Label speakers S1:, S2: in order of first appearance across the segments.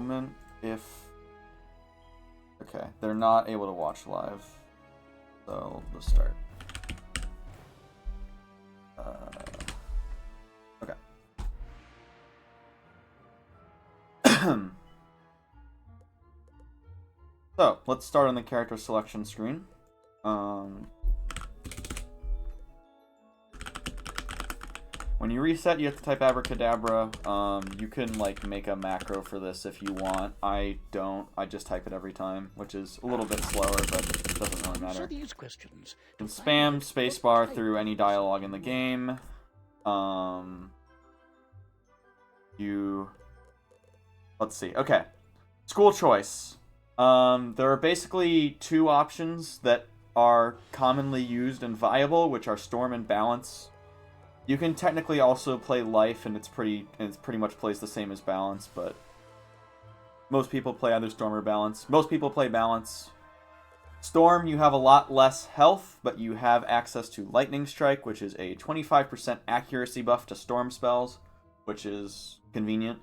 S1: moment if... Okay, they're not able to watch live. So, let's start. Okay. So, let's start on the character selection screen. When you reset, you have to type abracadabra. You can like make a macro for this if you want. I don't. I just type it every time, which is a little bit slower, but it doesn't really matter. You can spam spacebar through any dialogue in the game. Let's see. Okay. School choice. There are basically two options that are commonly used and viable, which are Storm and Balance. You can technically also play Life, and it's pretty much plays the same as Balance, but most people play either Storm or Balance. Most people play Balance. Storm, you have a lot less health, but you have access to Lightning Strike, which is a 25% accuracy buff to Storm spells, which is convenient.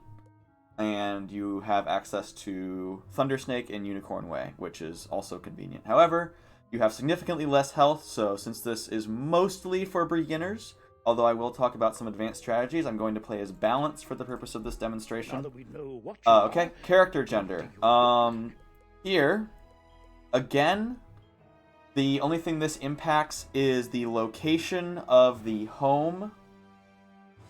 S1: And you have access to Thunder Snake and Unicorn Way, which is also convenient. However, you have significantly less health, so since this is mostly for beginners, although I will talk about some advanced strategies, I'm going to play as Balance for the purpose of this demonstration. Okay, character gender. Here, again, the only thing this impacts is the location of the home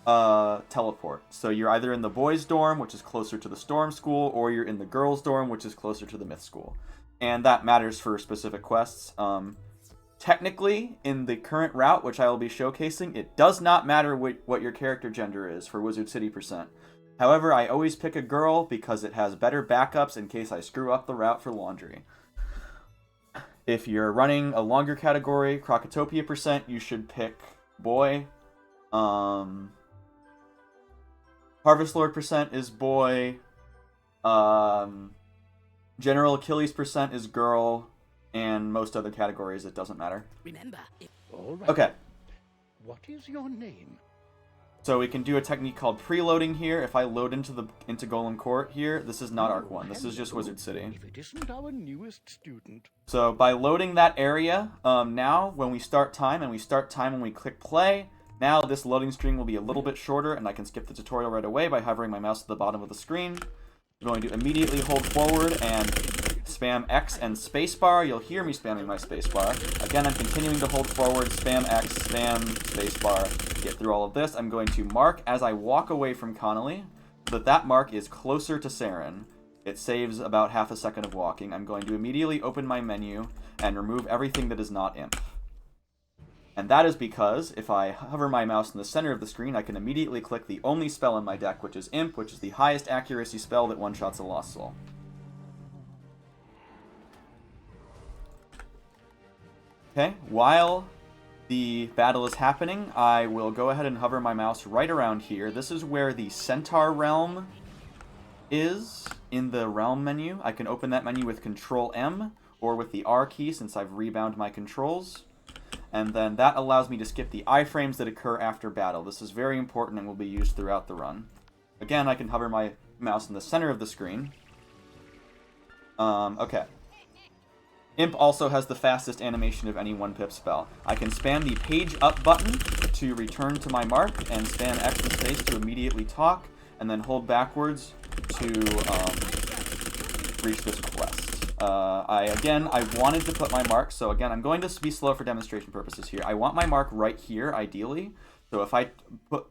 S1: teleport. So you're either in the boys' dorm, which is closer to the Storm School, or you're in the girls' dorm, which is closer to the Myth School. And that matters for specific quests. Technically, in the current route, which I will be showcasing, it does not matter what your character gender is for Wizard City %. However, I always pick a girl because it has better backups in case I screw up the route for laundry. If you're running a longer category, Crocotopia %, you should pick boy. Harvest Lord % is boy. General Achilles % is girl. And most other categories, it doesn't matter.
S2: Remember,
S3: all right.
S1: Okay.
S3: What is your name?
S1: So we can do a technique called preloading here. If I load into Golem Court here, this is not Arc 1. This is just Wizard City.
S3: If it isn't our newest student.
S1: So by loading that area, now when we start time, and we start time when we click play, now this loading screen will be a little bit shorter, and I can skip the tutorial right away by hovering my mouse at the bottom of the screen. I'm going to immediately hold forward and spam X and spacebar. You'll hear me spamming my spacebar. Again, I'm continuing to hold forward, spam X, spam spacebar. Get through all of this. I'm going to mark as I walk away from Connolly, so that mark is closer to Saren. It saves about half a second of walking. I'm going to immediately open my menu and remove everything that is not Imp. And that is because if I hover my mouse in the center of the screen, I can immediately click the only spell in my deck, which is Imp, which is the highest accuracy spell that one-shots a Lost Soul. Okay, while the battle is happening, I will go ahead and hover my mouse right around here. This is where the Centaur realm is in the realm menu. I can open that menu with Control-M or with the R key since I've rebound my controls. And then that allows me to skip the iframes that occur after battle. This is very important and will be used throughout the run. Again, I can hover my mouse in the center of the screen. Okay. Imp also has the fastest animation of any 1-pip spell. I can spam the page up button to return to my mark, and spam X and space to immediately talk, and then hold backwards to reach this quest. I wanted to put my mark, so again, I'm going to be slow for demonstration purposes here. I want my mark right here, ideally. So if I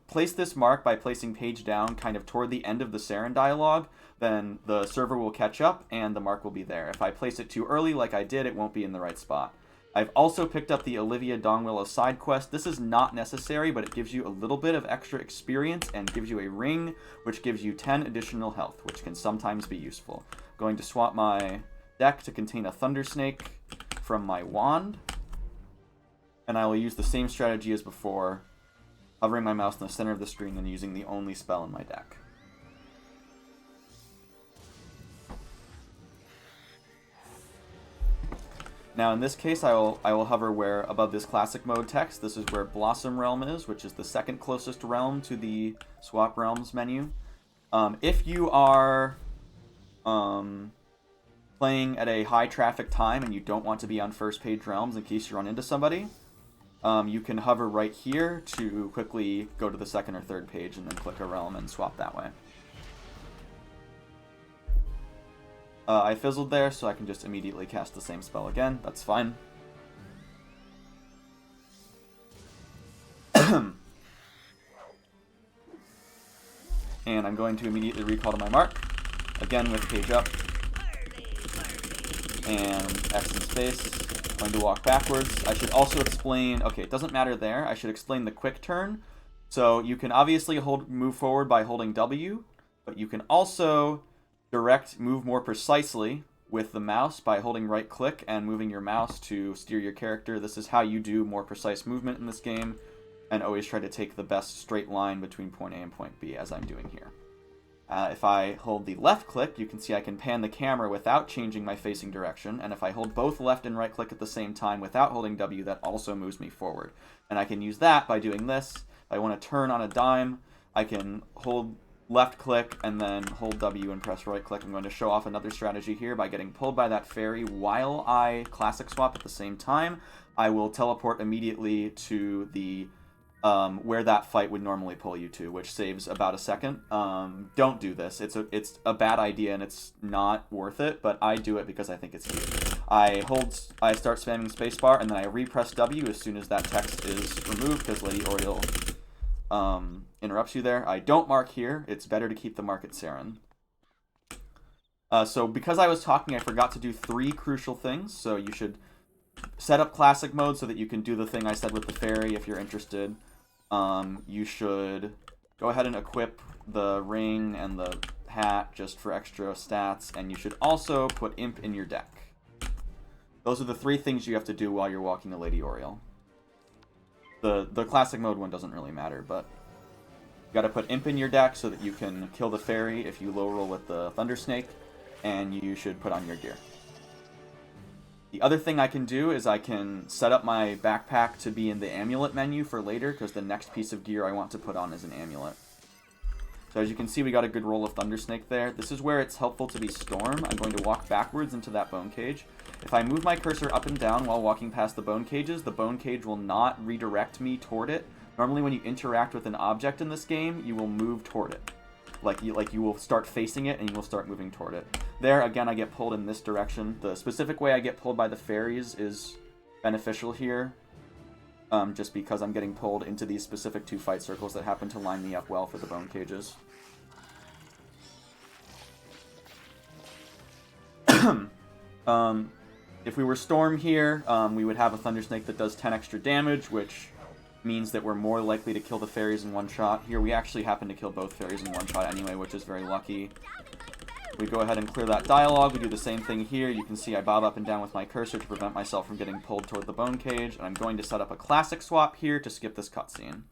S1: place this mark by placing page down kind of toward the end of the Saren dialogue, then the server will catch up and the mark will be there. If I place it too early like I did, it won't be in the right spot. I've also picked up the Olivia Dongwillow side quest. This is not necessary, but it gives you a little bit of extra experience and gives you a ring, which gives you 10 additional health, which can sometimes be useful. I'm going to swap my deck to contain a Thunder Snake from my wand, and I will use the same strategy as before, hovering my mouse in the center of the screen and using the only spell in my deck. Now in this case, I will hover where above this classic mode text. This is where Blossom Realm is, which is the second closest realm to the Swap Realms menu. If you are playing at a high traffic time and you don't want to be on first page realms in case you run into somebody, you can hover right here to quickly go to the second or third page and then click a realm and swap that way. I fizzled there, so I can just immediately cast the same spell again. That's fine. And I'm going to immediately recall to my mark, again with page up, and X and space. I'm going to walk backwards. I should also explain, okay, it doesn't matter there, I should explain the quick turn. So you can obviously move forward by holding W, but you can also move more precisely with the mouse by holding right click and moving your mouse to steer your character. This is how you do more precise movement in this game, and always try to take the best straight line between point A and point B, as I'm doing here. If I hold the left click, you can see I can pan the camera without changing my facing direction, and if I hold both left and right click at the same time without holding W, that also moves me forward. And I can use that by doing this. If I want to turn on a dime, I can hold left click and then hold W and press right click. I'm going to show off another strategy here by getting pulled by that fairy while I classic swap at the same time. I will teleport immediately to the where that fight would normally pull you to, which saves about a second. Don't do this. It's a bad idea and it's not worth it, but I do it because I think it's cute. I start spamming spacebar and then I repress W as soon as that text is removed because Lady Oriole interrupts you there. I don't mark here. It's better to keep the mark at Saren. So because I was talking, I forgot to do 3 crucial things. So you should set up classic mode so that you can do the thing I said with the fairy if you're interested. You should go ahead and equip the ring and the hat just for extra stats, and you should also put Imp in your deck. Those are the 3 things you have to do while you're walking a Lady Oriole. The classic mode one doesn't really matter, but you gotta put Imp in your deck so that you can kill the fairy if you low roll with the Thunder Snake, and you should put on your gear. The other thing I can do is I can set up my backpack to be in the amulet menu for later, because the next piece of gear I want to put on is an amulet. So as you can see, we got a good roll of Thunder Snake there. This is where it's helpful to be Storm. I'm going to walk backwards into that bone cage. If I move my cursor up and down while walking past the bone cages, the bone cage will not redirect me toward it. Normally when you interact with an object in this game, you will move toward it. Like you will start facing it and you will start moving toward it. There, again, I get pulled in this direction. The specific way I get pulled by the fairies is beneficial here, just because I'm getting pulled into these specific 2 fight circles that happen to line me up well for the bone cages. If we were Storm here, we would have a Thunder Snake that does 10 extra damage, which means that we're more likely to kill the fairies in one shot. Here we actually happen to kill both fairies in one shot anyway, which is very lucky. We go ahead and clear that dialogue. We do the same thing here. You can see I bob up and down with my cursor to prevent myself from getting pulled toward the bone cage, and I'm going to set up a classic swap here to skip this cutscene.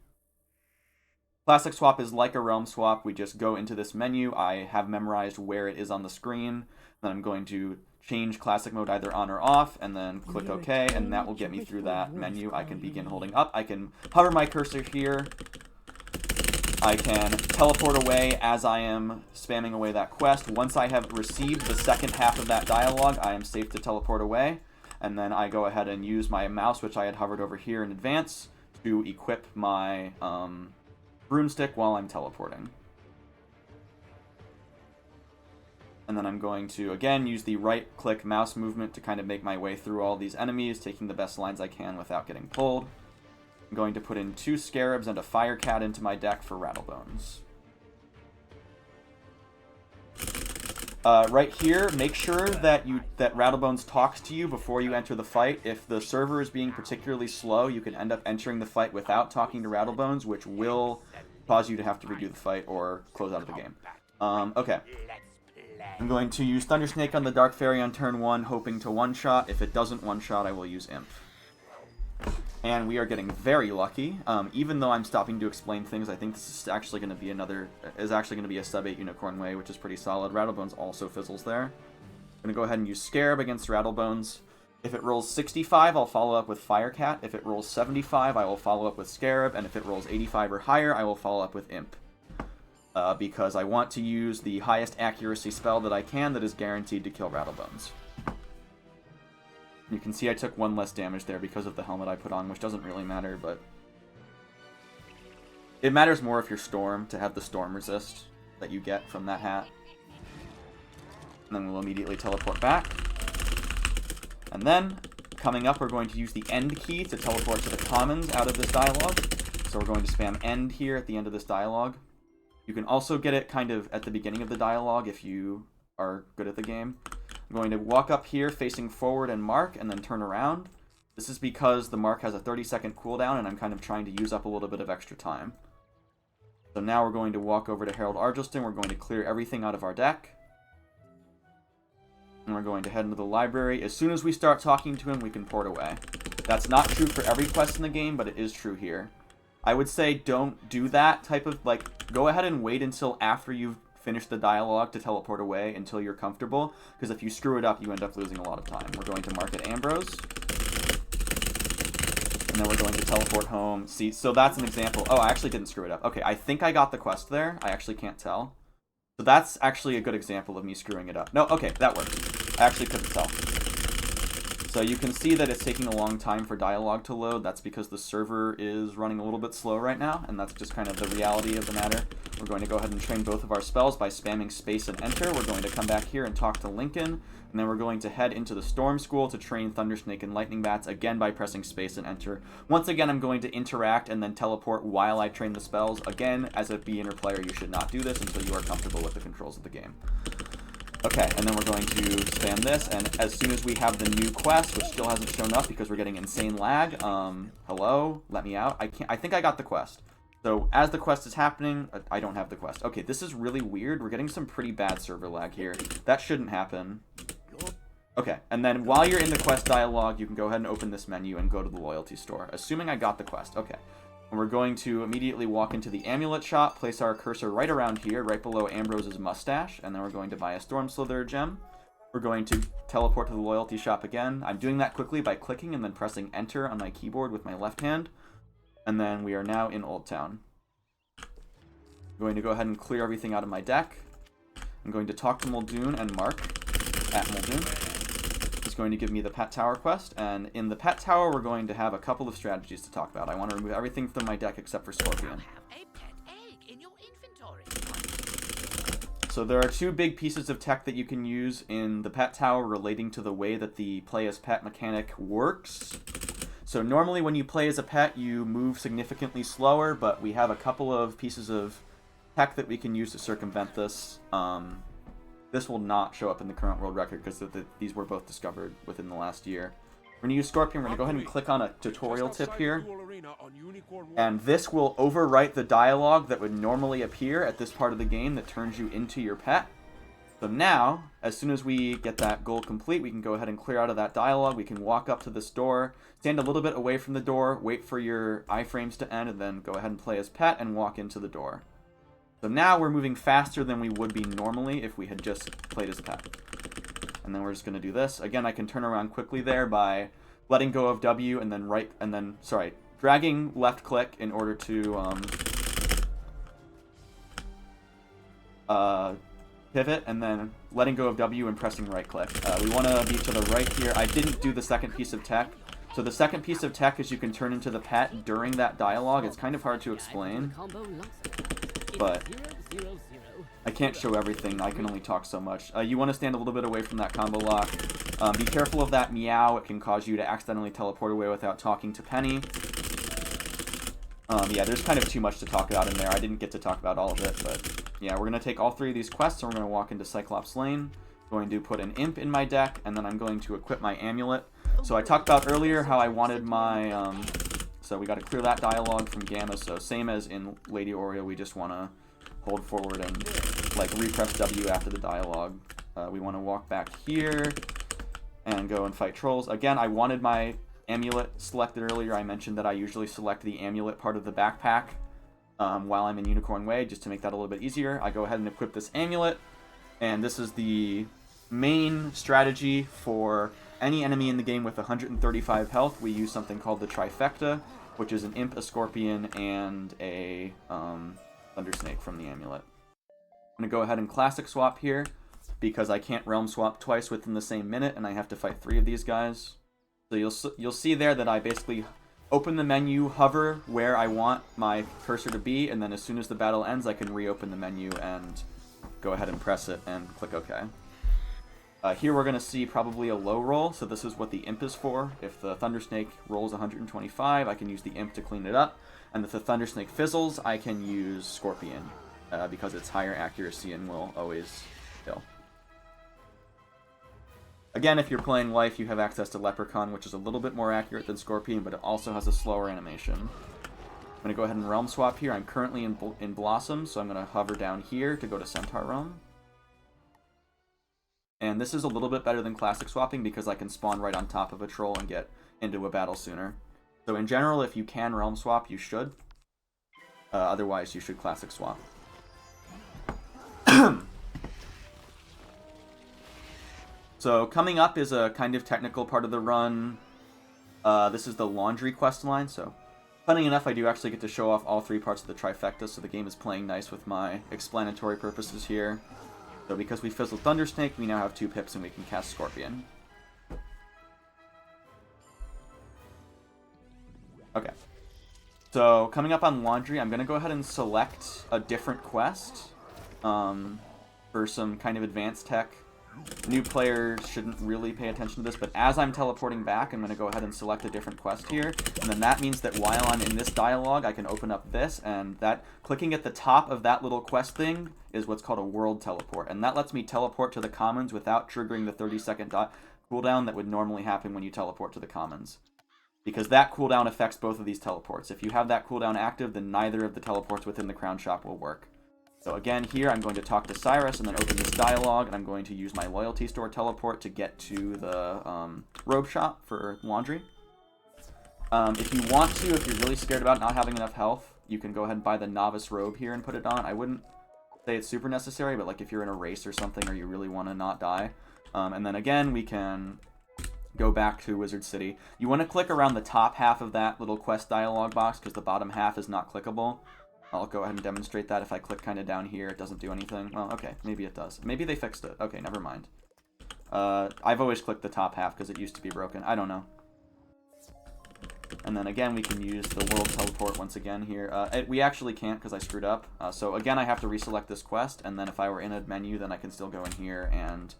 S1: Classic swap is like a realm swap. We just go into this menu. I have memorized where it is on the screen. Then I'm going to change classic mode either on or off, and then click OK, and that will get me through that menu. I can begin holding up. I can hover my cursor here. I can teleport away as I am spamming away that quest. Once I have received the second half of that dialogue, I am safe to teleport away. And then I go ahead and use my mouse, which I had hovered over here in advance, to equip my broomstick while I'm teleporting. And then I'm going to, again, use the right-click mouse movement to kind of make my way through all these enemies, taking the best lines I can without getting pulled. I'm going to put in 2 Scarabs and a Fire Cat into my deck for Rattlebones. Right here, make sure that Rattlebones talks to you before you enter the fight. If the server is being particularly slow, you can end up entering the fight without talking to Rattlebones, which will cause you to have to redo the fight or close out of the game. Okay. I'm going to use Thunder Snake on the Dark Fairy on turn 1, hoping to one-shot. If it doesn't one-shot, I will use Imp. And we are getting very lucky. Even though I'm stopping to explain things, I think this is actually going to be a sub-8 Unicorn Way, which is pretty solid. Rattlebones also fizzles there. I'm going to go ahead and use Scarab against Rattlebones. If it rolls 65, I'll follow up with Fire Cat. If it rolls 75, I will follow up with Scarab. And if it rolls 85 or higher, I will follow up with Imp. because I want to use the highest accuracy spell that I can that is guaranteed to kill Rattlebones. You can see I took 1 less damage there because of the helmet I put on, which doesn't really matter, but it matters more if you're Storm, to have the Storm resist that you get from that hat. And then we'll immediately teleport back. And then, coming up, we're going to use the end key to teleport to the commons out of this dialogue. So we're going to spam end here at the end of this dialogue. You can also get it kind of at the beginning of the dialogue if you are good at the game. I'm going to walk up here facing forward and mark and then turn around. This is because the mark has a 30-second cooldown and I'm kind of trying to use up a little bit of extra time. So now we're going to walk over to Harold Argelston. We're going to clear everything out of our deck. And we're going to head into the library. As soon as we start talking to him, we can port away. That's not true for every quest in the game, but it is true here. I would say don't do that type of, like, go ahead and wait until after you've finished the dialogue to teleport away until you're comfortable, because if you screw it up, you end up losing a lot of time. We're going to mark it Ambrose. And then we're going to teleport home. See, so that's an example. Oh, I actually didn't screw it up. Okay, I think I got the quest there. I actually can't tell. So that's actually a good example of me screwing it up. No, okay, that worked. I actually couldn't tell. So you can see that it's taking a long time for dialogue to load. That's because the server is running a little bit slow right now, and that's just kind of the reality of the matter. We're going to go ahead and train both of our spells by spamming space and enter. We're going to come back here and talk to Lincoln, and then we're going to head into the Storm School to train Thundersnake and Lightning Bats, again by pressing space and enter. Once again, I'm going to interact and then teleport while I train the spells. Again, as a beginner player, you should not do this until you are comfortable with the controls of the game. Okay, and then we're going to spam this, and as soon as we have the new quest, which still hasn't shown up because we're getting insane lag, hello, let me out. I think I got the quest. So, as the quest is happening, I don't have the quest. Okay, this is really weird. We're getting some pretty bad server lag here. That shouldn't happen. Okay, and then while you're in the quest dialogue, you can go ahead and open this menu and go to the loyalty store, assuming I got the quest. Okay. And we're going to immediately walk into the amulet shop, place our cursor right around here, right below Ambrose's mustache, and then we're going to buy a Storm Slither gem. We're going to teleport to the loyalty shop again. I'm doing that quickly by clicking and then pressing enter on my keyboard with my left hand. And then we are now in Old Town. I'm going to go ahead and clear everything out of my deck. I'm going to talk to Muldoon and Mark at Muldoon. He's going to give me the Pet Tower quest, and in the Pet Tower we're going to have a couple of strategies to talk about. I want to remove everything from my deck except for Scorpion. So there are 2 big pieces of tech that you can use in the Pet Tower relating to the way that the play as pet mechanic works. So normally when you play as a pet, you move significantly slower, but we have a couple of pieces of tech that we can use to circumvent this. This will not show up in the current world record because these were both discovered within the last year. We're going to use Scorpion. We're going to go ahead and click on a tutorial tip here. And this will overwrite the dialogue that would normally appear at this part of the game that turns you into your pet. So now, as soon as we get that goal complete, we can go ahead and clear out of that dialogue. We can walk up to this door, stand a little bit away from the door, wait for your iframes to end, and then go ahead and play as pet and walk into the door. So now we're moving faster than we would be normally if we had just played as a pet. And then we're just going to do this. Again, I can turn around quickly there by letting go of W and then dragging left click in order to pivot, and then letting go of W and pressing right click. We want to be to the right here. I didn't do the second piece of tech. So the second piece of tech is you can turn into the pet during that dialogue. It's kind of hard to explain, but I can't show everything. I can only talk so much. You want to stand a little bit away from that combo lock. Be careful of that meow. It can cause you to accidentally teleport away without talking to Penny. Yeah, there's kind of too much to talk about in there. I didn't get to talk about all of it, but yeah, we're going to take all 3 of these quests, and we're going to walk into Cyclops Lane. Going to put an imp in my deck, and then I'm going to equip my amulet. So I talked about earlier how I wanted my... so we got to clear that dialogue from Gamma, so same as in Lady Oreo, we just want to hold forward and like repress W after the dialogue. We want to walk back here and go and fight trolls. Again, I wanted my amulet selected earlier. I mentioned that I usually select the amulet part of the backpack while I'm in Unicorn Way, just to make that a little bit easier. I go ahead and equip this amulet, and this is the main strategy for any enemy in the game with 135 health. We use something called the Trifecta, which is an imp, a scorpion, and a Thundersnake from the amulet. going to go ahead and classic swap here because I can't realm swap twice within the same minute, and I have to fight 3 of these guys. So you'll see there that I basically open the menu, hover where I want my cursor to be, and then as soon as the battle ends, I can reopen the menu and go ahead and press it and click OK. Here we're going to see probably a low roll, so this is what the imp is for. If the Thundersnake rolls 125, I can use the imp to clean it up. And if the Thundersnake fizzles, I can use Scorpion, because it's higher accuracy and will always kill. Again, if you're playing Life, you have access to Leprechaun, which is a little bit more accurate than Scorpion, but it also has a slower animation. I'm going to go ahead and Realm Swap here. I'm currently in Blossom, so I'm going to hover down here to go to Centaur Realm. And this is a little bit better than classic swapping because I can spawn right on top of a troll and get into a battle sooner. So in general, if you can realm swap, you should. Otherwise, you should classic swap. So coming up is a kind of technical part of the run. This is the laundry quest line. So funny enough, I do actually get to show off all 3 parts of the trifecta, so the game is playing nice with my explanatory purposes here. So because we fizzled Thundersnake, we now have 2 pips and we can cast Scorpion. Okay. So coming up on Laundry, I'm going to go ahead and select a different quest for some kind of advanced tech. New players shouldn't really pay attention to this, but as I'm teleporting back, I'm going to go ahead and select a different quest here. And then that means that while I'm in this dialogue, I can open up this, and that clicking at the top of that little quest thing is what's called a world teleport. And that lets me teleport to the commons without triggering the 30-second cooldown that would normally happen when you teleport to the commons. Because that cooldown affects both of these teleports. If you have that cooldown active, then neither of the teleports within the Crown Shop will work. So again, here I'm going to talk to Cyrus and then open this dialogue, and I'm going to use my loyalty store teleport to get to the robe shop for laundry. If you want to, if you're really scared about not having enough health, you can go ahead and buy the novice robe here and put it on. I wouldn't say it's super necessary, but like if you're in a race or something or you really want to not die. And then again, we can go back to Wizard City. You want to click around the top half of that little quest dialog box because the bottom half is not clickable. I'll go ahead and demonstrate that. If I click kind of down here, it doesn't do anything. Well, okay, maybe it does. Maybe they fixed it. Okay, never mind. I've always clicked the top half because it used to be broken. I don't know. And then again, we can use the world teleport once again here. We actually can't because I screwed up. So again, I have to reselect this quest, and then if I were in a menu, then I can still go in here and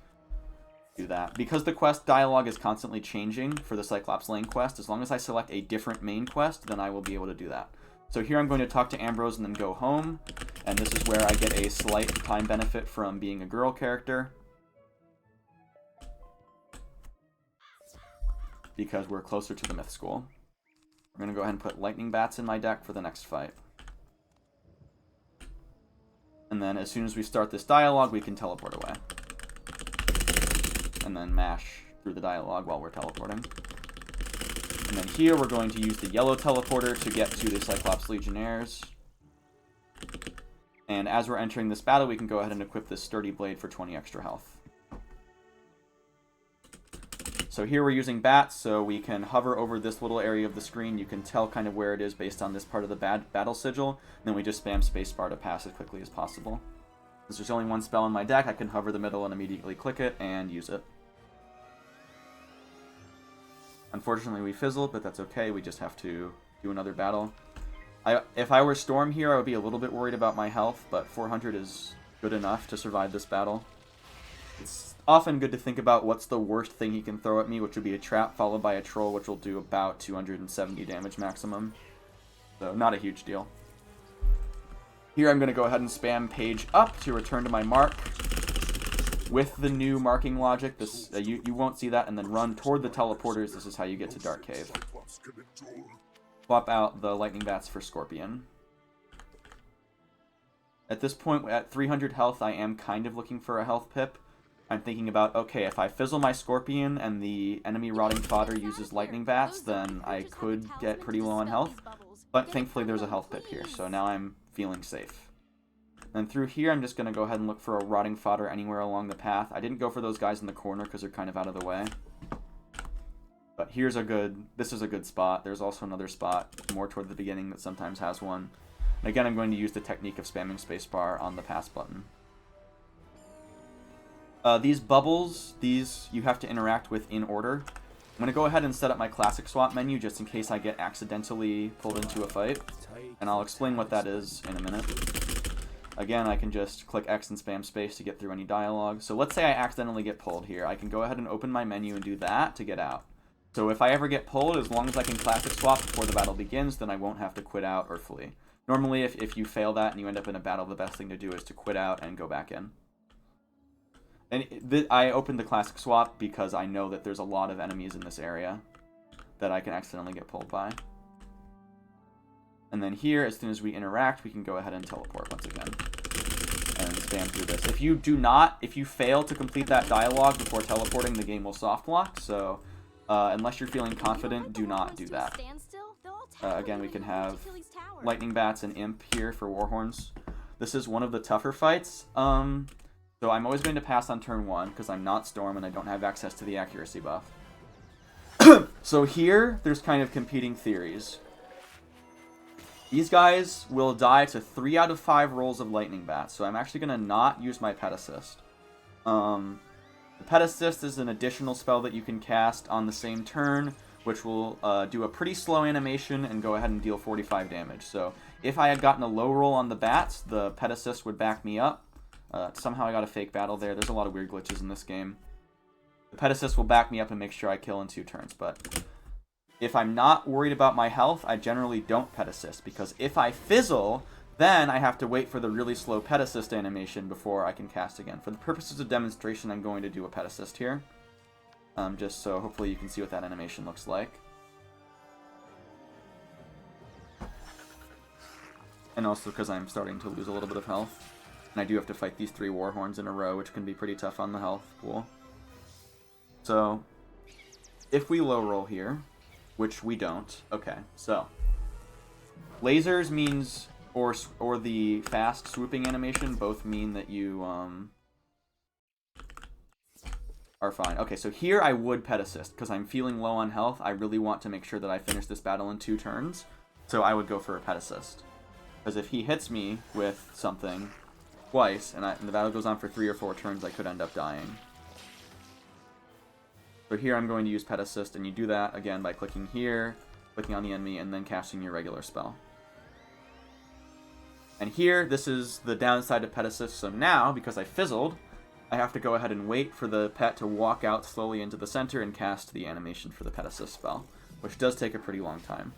S1: do that. Because the quest dialogue is constantly changing for the Cyclops Lane quest, as long as I select a different main quest, then I will be able to do that. So here I'm going to talk to Ambrose and then go home, and this is where I get a slight time benefit from being a girl character, because we're closer to the Myth School. I'm going to go ahead and put lightning bats in my deck for the next fight. And then as soon as we start this dialogue, we can teleport away. And then mash through the dialogue while we're teleporting. And then here we're going to use the yellow teleporter to get to the Cyclops Legionnaires. And as we're entering this battle, we can go ahead and equip this sturdy blade for 20 extra health. So here we're using bats, so we can hover over this little area of the screen. You can tell kind of where it is based on this part of the battle sigil. And then we just spam spacebar to pass as quickly as possible. Since there's only one spell in my deck, I can hover the middle and immediately click it and use it. Unfortunately, we fizzled, but that's okay. We just have to do another battle. If I were Storm here, I would be a little bit worried about my health, but 400 is good enough to survive this battle. It's often good to think about what's the worst thing he can throw at me, which would be a trap followed by a troll, which will do about 270 damage maximum. So not a huge deal. Here I'm going to go ahead and spam page up to return to my mark. With the new marking logic, this you won't see that, and then run toward the teleporters. This is how you get to Dark Cave. Swap out the lightning bats for Scorpion. At this point, at 300 health, I am kind of looking for a health pip. I'm thinking about, okay, if I fizzle my Scorpion and the enemy rotting fodder uses lightning bats, then I could get pretty low on health. But thankfully there's a health pip here, so now I'm feeling safe. And through here, I'm just going to go ahead and look for a rotting fodder anywhere along the path. I didn't go for those guys in the corner because they're kind of out of the way. But this is a good spot. There's also another spot more toward the beginning that sometimes has one. And again, I'm going to use the technique of spamming spacebar on the pass button. These bubbles, these you have to interact with in order. I'm going to go ahead and set up my classic swap menu just in case I get accidentally pulled into a fight. And I'll explain what that is in a minute. Again, I can just click X and spam space to get through any dialogue. So let's say I accidentally get pulled here. I can go ahead and open my menu and do that to get out. So if I ever get pulled, as long as I can classic swap before the battle begins, then I won't have to quit out or flee. Normally, if you fail that and you end up in a battle, the best thing to do is to quit out and go back in. And I opened the classic swap because I know that there's a lot of enemies in this area that I can accidentally get pulled by. And then here, as soon as we interact, we can go ahead and teleport once again. And spam through this. If you fail to complete that dialogue before teleporting, the game will soft lock. So, unless you're feeling confident, do not do that. Again, we can have lightning bats and imp here for warhorns. This is one of the tougher fights. So I'm always going to pass on turn 1 because I'm not Storm and I don't have access to the accuracy buff. So here, there's kind of competing theories. These guys will die to 3 out of 5 rolls of lightning bats, so I'm actually going to not use my pet assist. The pet assist is an additional spell that you can cast on the same turn, which will do a pretty slow animation and go ahead and deal 45 damage. So if I had gotten a low roll on the bats, the pet assist would back me up. Somehow I got a fake battle there. There's a lot of weird glitches in this game. The pet assist will back me up and make sure I kill in 2 turns, but if I'm not worried about my health, I generally don't pet assist, because if I fizzle, then I have to wait for the really slow pet assist animation before I can cast again. For the purposes of demonstration, I'm going to do a pet assist here, just so hopefully you can see what that animation looks like. And also because I'm starting to lose a little bit of health. And I do have to fight these 3 warhorns in a row, which can be pretty tough on the health pool. So, if we low roll here, which we don't, okay, so lasers means, or the fast swooping animation both mean that you are fine. Okay, so here I would pet assist because I'm feeling low on health. I really want to make sure that I finish this battle in 2 turns, so I would go for a pet assist. Because if he hits me with something twice, and the battle goes on for 3 or 4 turns, I could end up dying. So here I'm going to use pet assist, and you do that, again, by clicking here, clicking on the enemy, and then casting your regular spell. And here, this is the downside of pet assist, so now, because I fizzled, I have to go ahead and wait for the pet to walk out slowly into the center and cast the animation for the pet assist spell, which does take a pretty long time.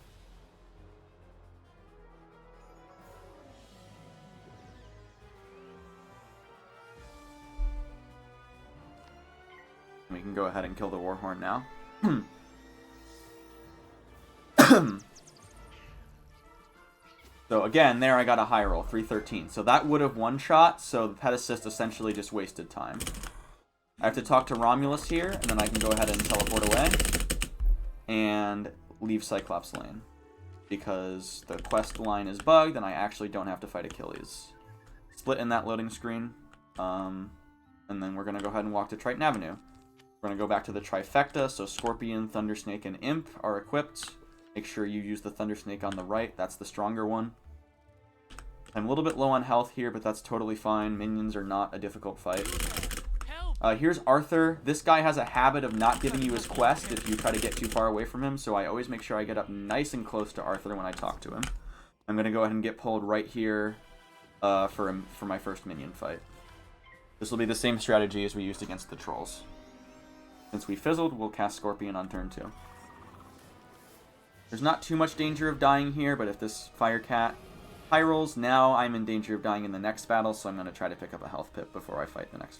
S1: We can go ahead and kill the warhorn now. So again, there I got a high roll, 313. So that would have one-shot, so the pet assist essentially just wasted time. I have to talk to Romulus here, and then I can go ahead and teleport away and leave Cyclops lane. Because the quest line is bugged, and I actually don't have to fight Achilles. Split in that loading screen, and then we're going to go ahead and walk to Triton Avenue. We're going to go back to the trifecta, so Scorpion, Thunder Snake, and Imp are equipped. Make sure you use the Thunder Snake on the right, that's the stronger one. I'm a little bit low on health here, but that's totally fine. Minions are not a difficult fight. Here's Arthur. This guy has a habit of not giving you his quest if you try to get too far away from him, so I always make sure I get up nice and close to Arthur when I talk to him. I'm going to go ahead and get pulled right here for my first minion fight. This will be the same strategy as we used against the trolls. Since we fizzled, we'll cast Scorpion on turn 2. There's not too much danger of dying here, but if this Fire Cat high rolls, now I'm in danger of dying in the next battle, so I'm going to try to pick up a health pip before I fight the next.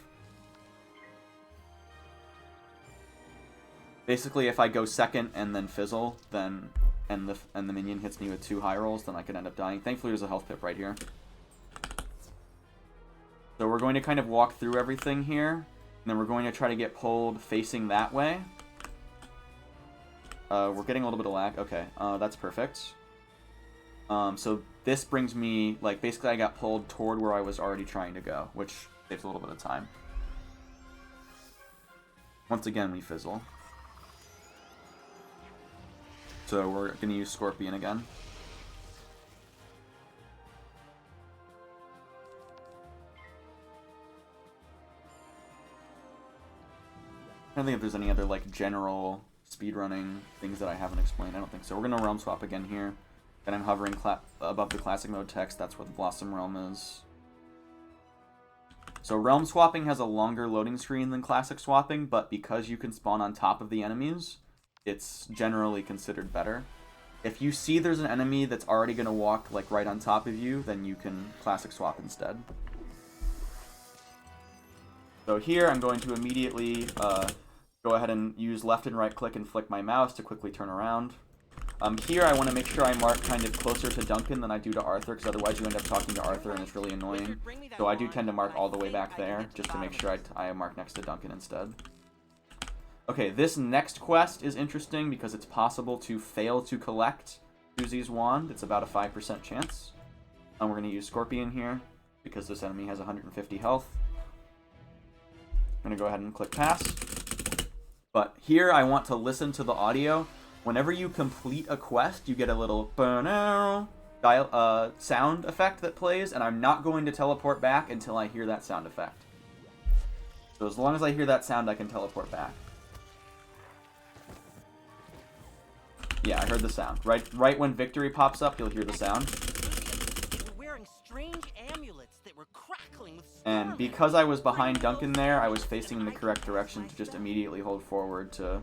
S1: Basically, if I go second and then fizzle, then and the minion hits me with 2 high rolls, then I could end up dying. Thankfully, there's a health pip right here. So we're going to kind of walk through everything here, and then we're going to try to get pulled facing that way. We're getting a little bit of lag. Okay, that's perfect. So this brings me, like, basically I got pulled toward where I was already trying to go, which saves a little bit of time. Once again, we fizzle. So we're going to use Scorpion again. I don't think if there's any other, like, general speedrunning things that I haven't explained. I don't think so. We're going to realm swap again here. And I'm hovering above the classic mode text. That's where the Blossom Realm is. So realm swapping has a longer loading screen than classic swapping, but because you can spawn on top of the enemies, it's generally considered better. If you see there's an enemy that's already going to walk, like, right on top of you, then you can classic swap instead. So here I'm going to immediately go ahead and use left and right click and flick my mouse to quickly turn around. Here I want to make sure I mark kind of closer to Duncan than I do to Arthur, because otherwise you end up talking to Arthur and it's really annoying. So I do tend to mark all the way back there, just to make sure I mark next to Duncan instead. Okay, this next quest is interesting because it's possible to fail to collect Susie's wand. It's about a 5% chance. We're going to use Scorpion here, because this enemy has 150 health. I'm going to go ahead and click pass. But here I want to listen to the audio. Whenever you complete a quest, you get a little sound effect that plays, and I'm not going to teleport back until I hear that sound effect. So as long as I hear that sound, I can teleport back. Yeah, I heard the sound. Right when victory pops up, you'll hear the sound.
S2: Wearing strange amulets that were crackling with
S1: And because I was behind Duncan there, I was facing in the correct direction to just immediately hold forward to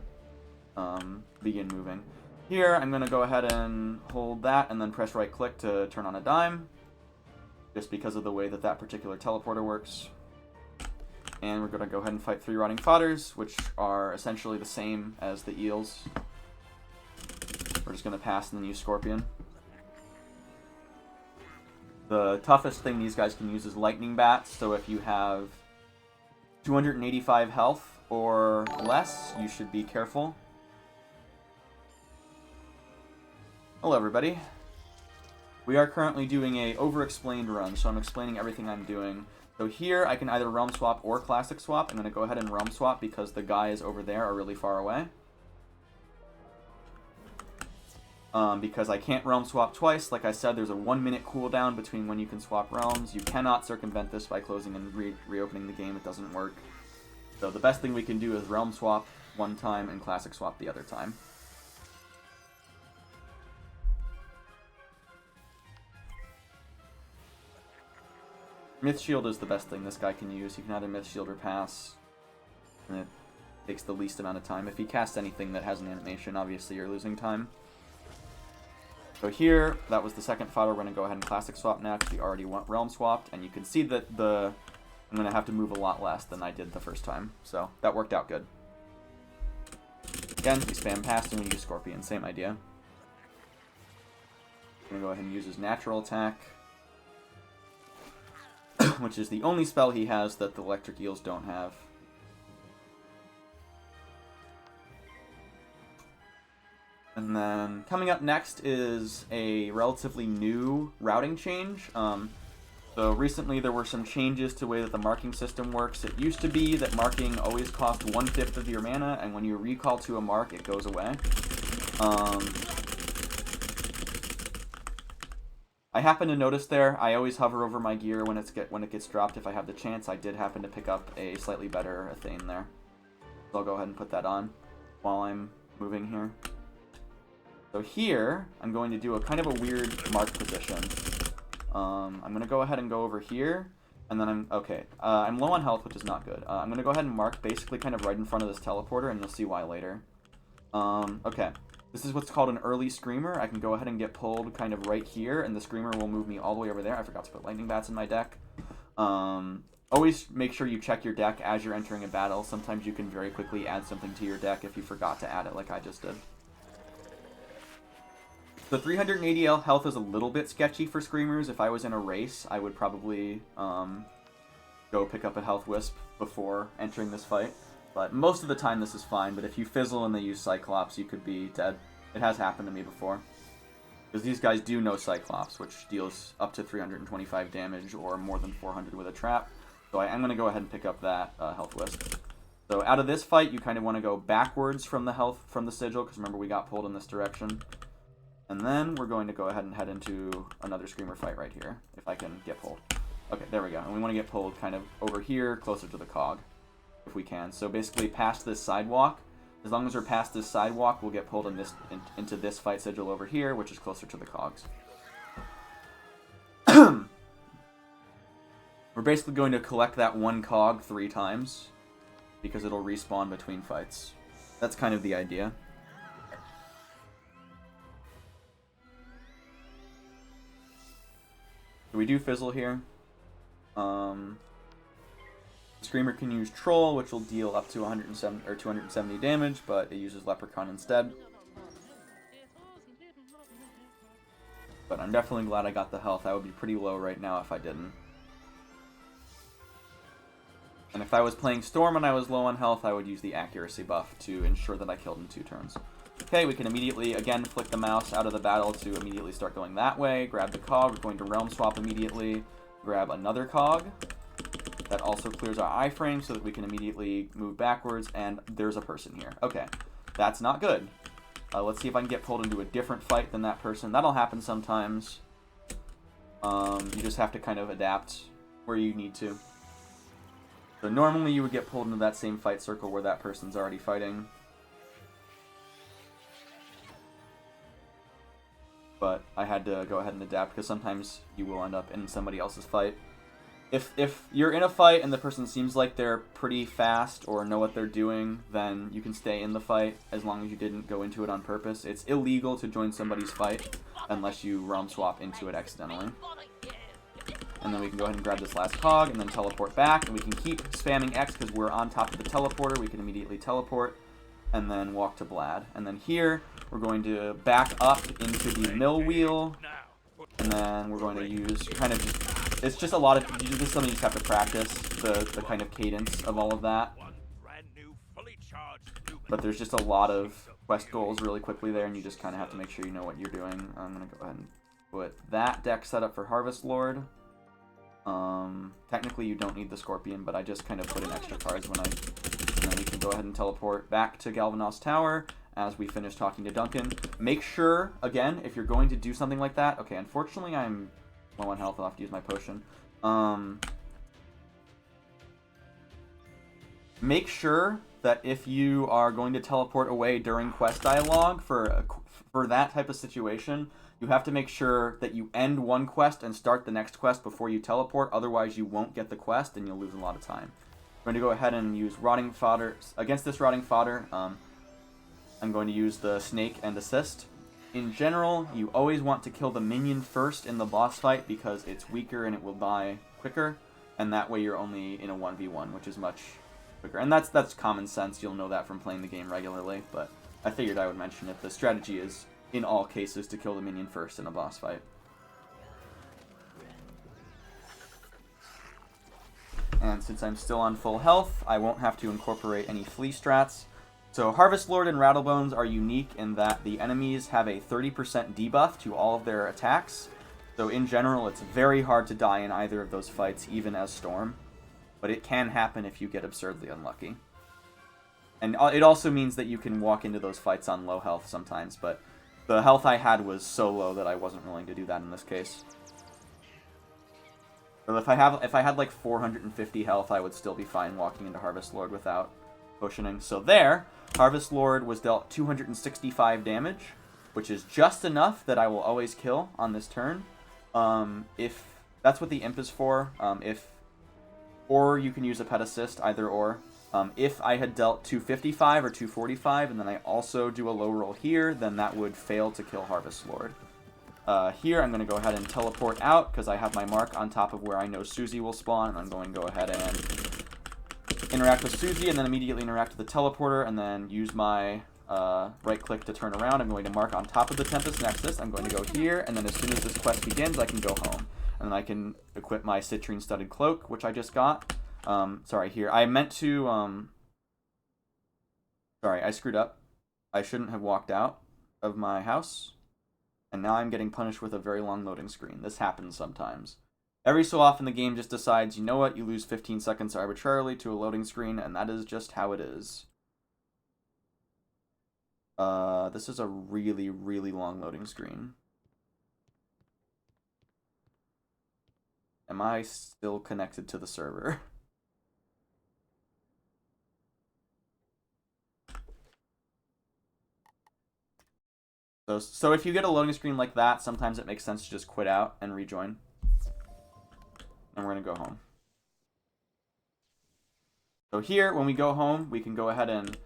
S1: begin moving. Here, I'm going to go ahead and hold that and then press right click to turn on a dime, just because of the way that particular teleporter works. And we're going to go ahead and fight 3 rotting fodders, which are essentially the same as the eels. We're just going to pass and then use Scorpion. The toughest thing these guys can use is lightning bats, so if you have 285 health or less, you should be careful. Hello everybody. We are currently doing a Overexplained run, so I'm explaining everything I'm doing. So here I can either realm swap or classic swap. I'm going to go ahead and realm swap because the guys over there are really far away. Because I can't realm swap twice. Like I said, there's a 1-minute cooldown between when you can swap realms. You cannot circumvent this by closing and reopening the game. It doesn't work. So the best thing we can do is realm swap one time and classic swap the other time. Myth Shield is the best thing this guy can use. He can either Myth Shield or pass, and it takes the least amount of time. If he casts anything that has an animation, obviously you're losing time. So here, that was the second fodder. We're going to go ahead and classic swap now because we already realm swapped, and you can see that I'm going to have to move a lot less than I did the first time. So that worked out good. Again, we spam pass and we use Scorpion. Same idea. I'm going to go ahead and use his natural attack, which is the only spell he has that the electric eels don't have. And then coming up next is a relatively new routing change. So recently there were some changes to the way that the marking system works. It used to be that marking always cost 1/5 of your mana, and when you recall to a mark, it goes away. I happen to notice there, I always hover over my gear when it gets dropped if I have the chance. I did happen to pick up a slightly better Athane there. So I'll go ahead and put that on while I'm moving here. So here, I'm going to do a kind of a weird mark position. I'm going to go ahead and go over here, and then I'm low on health, which is not good. I'm going to go ahead and mark basically kind of right in front of this teleporter, and you'll see why later. Okay. This is what's called an early screamer. I can go ahead and get pulled kind of right here, and the screamer will move me all the way over there. I forgot to put lightning bats in my deck. Always make sure you check your deck as you're entering a battle. Sometimes you can very quickly add something to your deck if you forgot to add it like I just did. The 380 health is a little bit sketchy for screamers. If I was in a race, I would probably go pick up a health wisp before entering this fight. But most of the time this is fine, but if you fizzle and they use Cyclops, you could be dead. It has happened to me before. Because these guys do know Cyclops, which deals up to 325 damage or more than 400 with a trap. So I'm going to go ahead and pick up that health wisp. So out of this fight, you kind of want to go backwards from the sigil, because remember we got pulled in this direction. And then we're going to go ahead and head into another screamer fight right here, if I can get pulled. Okay, there we go. And we want to get pulled kind of over here, closer to the cog. if we can. So basically past this sidewalk. As long as we're past this sidewalk, we'll get pulled into this fight sigil over here, which is closer to the cogs. We're basically going to collect that one cog 3 times, because it'll respawn between fights. That's kind of the idea. So we do fizzle here. Screamer can use Troll, which will deal up to 170 or 270 damage, but it uses Leprechaun instead. But I'm definitely glad I got the health. I would be pretty low right now if I didn't. And if I was playing Storm and I was low on health, I would use the accuracy buff to ensure that I killed in 2 turns. Okay, we can immediately, again, flick the mouse out of the battle to immediately start going that way. Grab the cog. We're going to Realm Swap immediately. Grab another cog. That also clears our iframe so that we can immediately move backwards, and there's a person here. Okay, that's not good. Let's see if I can get pulled into a different fight than that person. That'll happen sometimes. You just have to kind of adapt where you need to. So normally you would get pulled into that same fight circle where that person's already fighting. But I had to go ahead and adapt because sometimes you will end up in somebody else's fight. If you're in a fight and the person seems like they're pretty fast or know what they're doing, then you can stay in the fight as long as you didn't go into it on purpose. It's illegal to join somebody's fight unless you realm swap into it accidentally. And then we can go ahead and grab this last cog and then teleport back. And we can keep spamming X because we're on top of the teleporter. We can immediately teleport and then walk to Blad. And then here, we're going to back up into the mill wheel. And then we're going to use kind of just... It's just a lot of... This is something you just have to practice, the kind of cadence of all of that. But there's just a lot of quest goals really quickly there, and you just kind of have to make sure you know what you're doing. I'm going to go ahead and put that deck set up for Harvest Lord. Technically you don't need the Scorpion, but I just kind of put in extra cards when and then we can go ahead and teleport back to Galvanos Tower as we finish talking to Duncan. Make sure, again, if you're going to do something like that... Okay, unfortunately I'm low on health. I'll have to use my potion. Make sure that if you are going to teleport away during quest dialogue for that type of situation, you have to make sure that you end one quest and start the next quest before you teleport. Otherwise, you won't get the quest and you'll lose a lot of time. I'm going to go ahead and use Rotting Fodder. Against this Rotting Fodder, I'm going to use the Snake and Assist. In general, you always want to kill the minion first in the boss fight because it's weaker and it will die quicker. And that way you're only in a 1v1, which is much quicker. And that's common sense. You'll know that from playing the game regularly. But I figured I would mention it. The strategy is, in all cases, to kill the minion first in a boss fight. And since I'm still on full health, I won't have to incorporate any flea strats. So Harvest Lord and Rattlebones are unique in that the enemies have a 30% debuff to all of their attacks. So in general, it's very hard to die in either of those fights, even as Storm. But it can happen if you get absurdly unlucky. And it also means that you can walk into those fights on low health sometimes, but the health I had was so low that I wasn't willing to do that in this case. But if I had like 450 health, I would still be fine walking into Harvest Lord without potioning. So there, Harvest Lord was dealt 265 damage, which is just enough that I will always kill on this turn. If that's what the Imp is for, or you can use a Pet Assist, either or. If I had dealt 255 or 245, and then I also do a low roll here, then that would fail to kill Harvest Lord. Here, I'm going to go ahead and teleport out, because I have my mark on top of where I know Susie will spawn, and I'm going to go ahead and interact with Susie, and then immediately interact with the teleporter, and then use my right-click to turn around. I'm going to mark on top of the Tempest Nexus. I'm going to go here, and then as soon as this quest begins, I can go home. And then I can equip my Citrine-studded cloak, which I just got. Sorry, here. I meant to, Sorry, I screwed up. I shouldn't have walked out of my house. And now I'm getting punished with a very long loading screen. This happens sometimes. Every so often the game just decides, you know what, you lose 15 seconds arbitrarily to a loading screen, and that is just how it is. This is a really, really long loading screen. Am I still connected to the server? So if you get a loading screen like that, sometimes it makes sense to just quit out and rejoin. And we're going to go home. So here, when we go home, we can go ahead and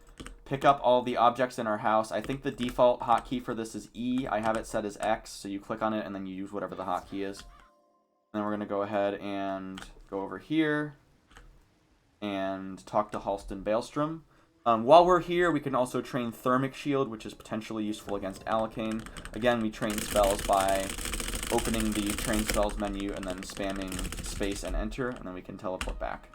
S1: pick up all the objects in our house. I think the default hotkey for this is E. I have it set as X, so you click on it and then you use whatever the hotkey is. And then we're going to go ahead and go over here and talk to Halston Baelstrom. While we're here, we can also train Thermic Shield, which is potentially useful against Alakane. Again, we train spells by opening the Train Spells menu and then spamming space and enter, and then we can teleport back.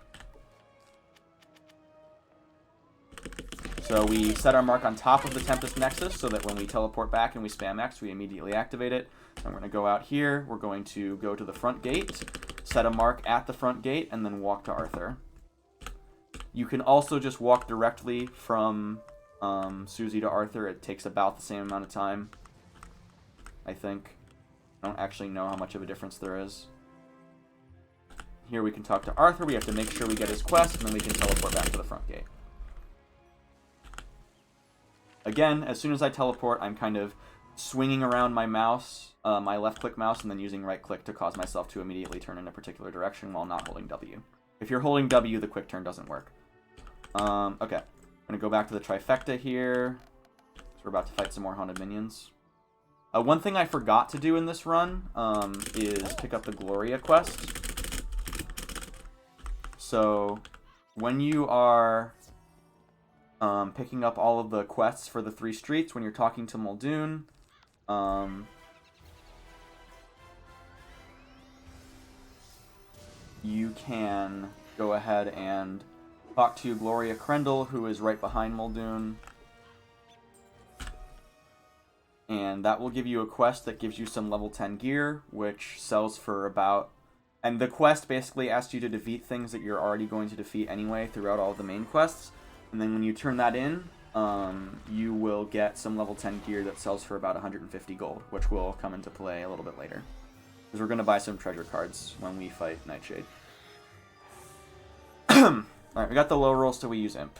S1: So we set our mark on top of the Tempest Nexus so that when we teleport back and we spam X, we immediately activate it. And we're going to go out here. We're going to go to the front gate, set a mark at the front gate, and then walk to Arthur. You can also just walk directly from Susie to Arthur. It takes about the same amount of time, I think. I don't actually know how much of a difference there is. Here we can talk to Arthur. We have to make sure we get his quest, and then we can teleport back to the front gate. Again, as soon as I teleport, I'm kind of swinging around my mouse, my left-click mouse, and then using right-click to cause myself to immediately turn in a particular direction while not holding W. If you're holding W, the quick turn doesn't work. Okay. I'm going to go back to the trifecta here. So we're about to fight some more haunted minions. One thing I forgot to do in this run is pick up the Gloria quest. So when you are picking up all of the quests for the 3 streets, when you're talking to Muldoon, you can go ahead and talk to Gloria Krendel, who is right behind Muldoon. And that will give you a quest that gives you some level 10 gear, which sells for about... And the quest basically asks you to defeat things that you're already going to defeat anyway throughout all of the main quests. And then when you turn that in, you will get some level 10 gear that sells for about 150 gold, which will come into play a little bit later. Because we're going to buy some treasure cards when we fight Nightshade. Alright, we got the low roll, so we use Imp.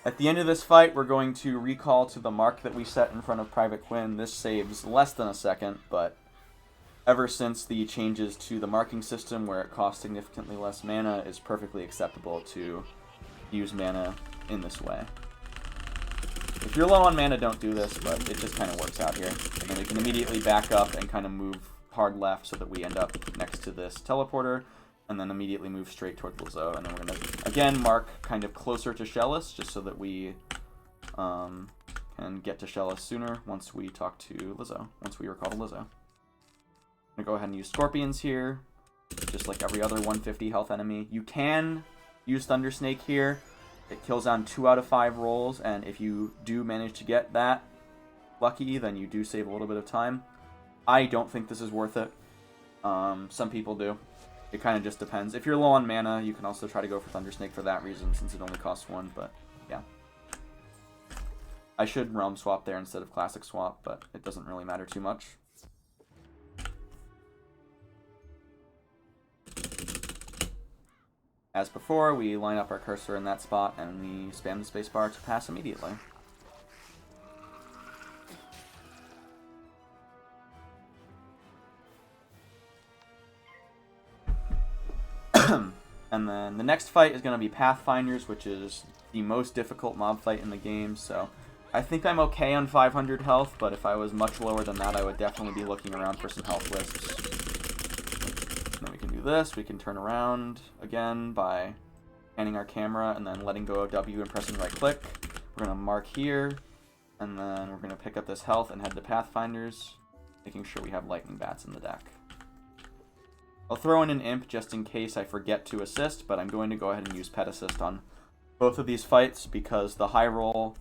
S1: At the end of this fight, we're going to recall to the mark that we set in front of Private Quinn. This saves less than a second, but ever since the changes to the marking system where it costs significantly less mana, it's perfectly acceptable to use mana in this way. If you're low on mana, don't do this, but it just kind of works out here. And then we can immediately back up and kind of move hard left so that we end up next to this teleporter, and then immediately move straight toward Lizzo. And then we're going to, again, mark kind of closer to Shellis, just so that we can get to Shellis sooner once we talk to Lizzo, once we recall to Lizzo. I'm going to go ahead and use Scorpions here, just like every other 150 health enemy. You can use Thunder Snake here. It kills on 2 out of 5 rolls, and if you do manage to get that lucky, then you do save a little bit of time. I don't think this is worth it. Some people do. It kind of just depends. If you're low on mana, you can also try to go for Thunder Snake for that reason, since it only costs 1, but yeah. I should Realm Swap there instead of Classic Swap, but it doesn't really matter too much. As before, we line up our cursor in that spot, and we spam the spacebar to pass immediately. And then the next fight is going to be Pathfinders, which is the most difficult mob fight in the game, so I think I'm okay on 500 health, but if I was much lower than that, I would definitely be looking around for some health wisps. And then we can do this. We can turn around again by panning our camera and then letting go of W and pressing right click. We're going to mark here, and then we're going to pick up this health and head to Pathfinders, making sure we have Lightning Bats in the deck. I'll throw in an Imp just in case I forget to assist, but I'm going to go ahead and use Pet Assist on both of these fights because the high roll...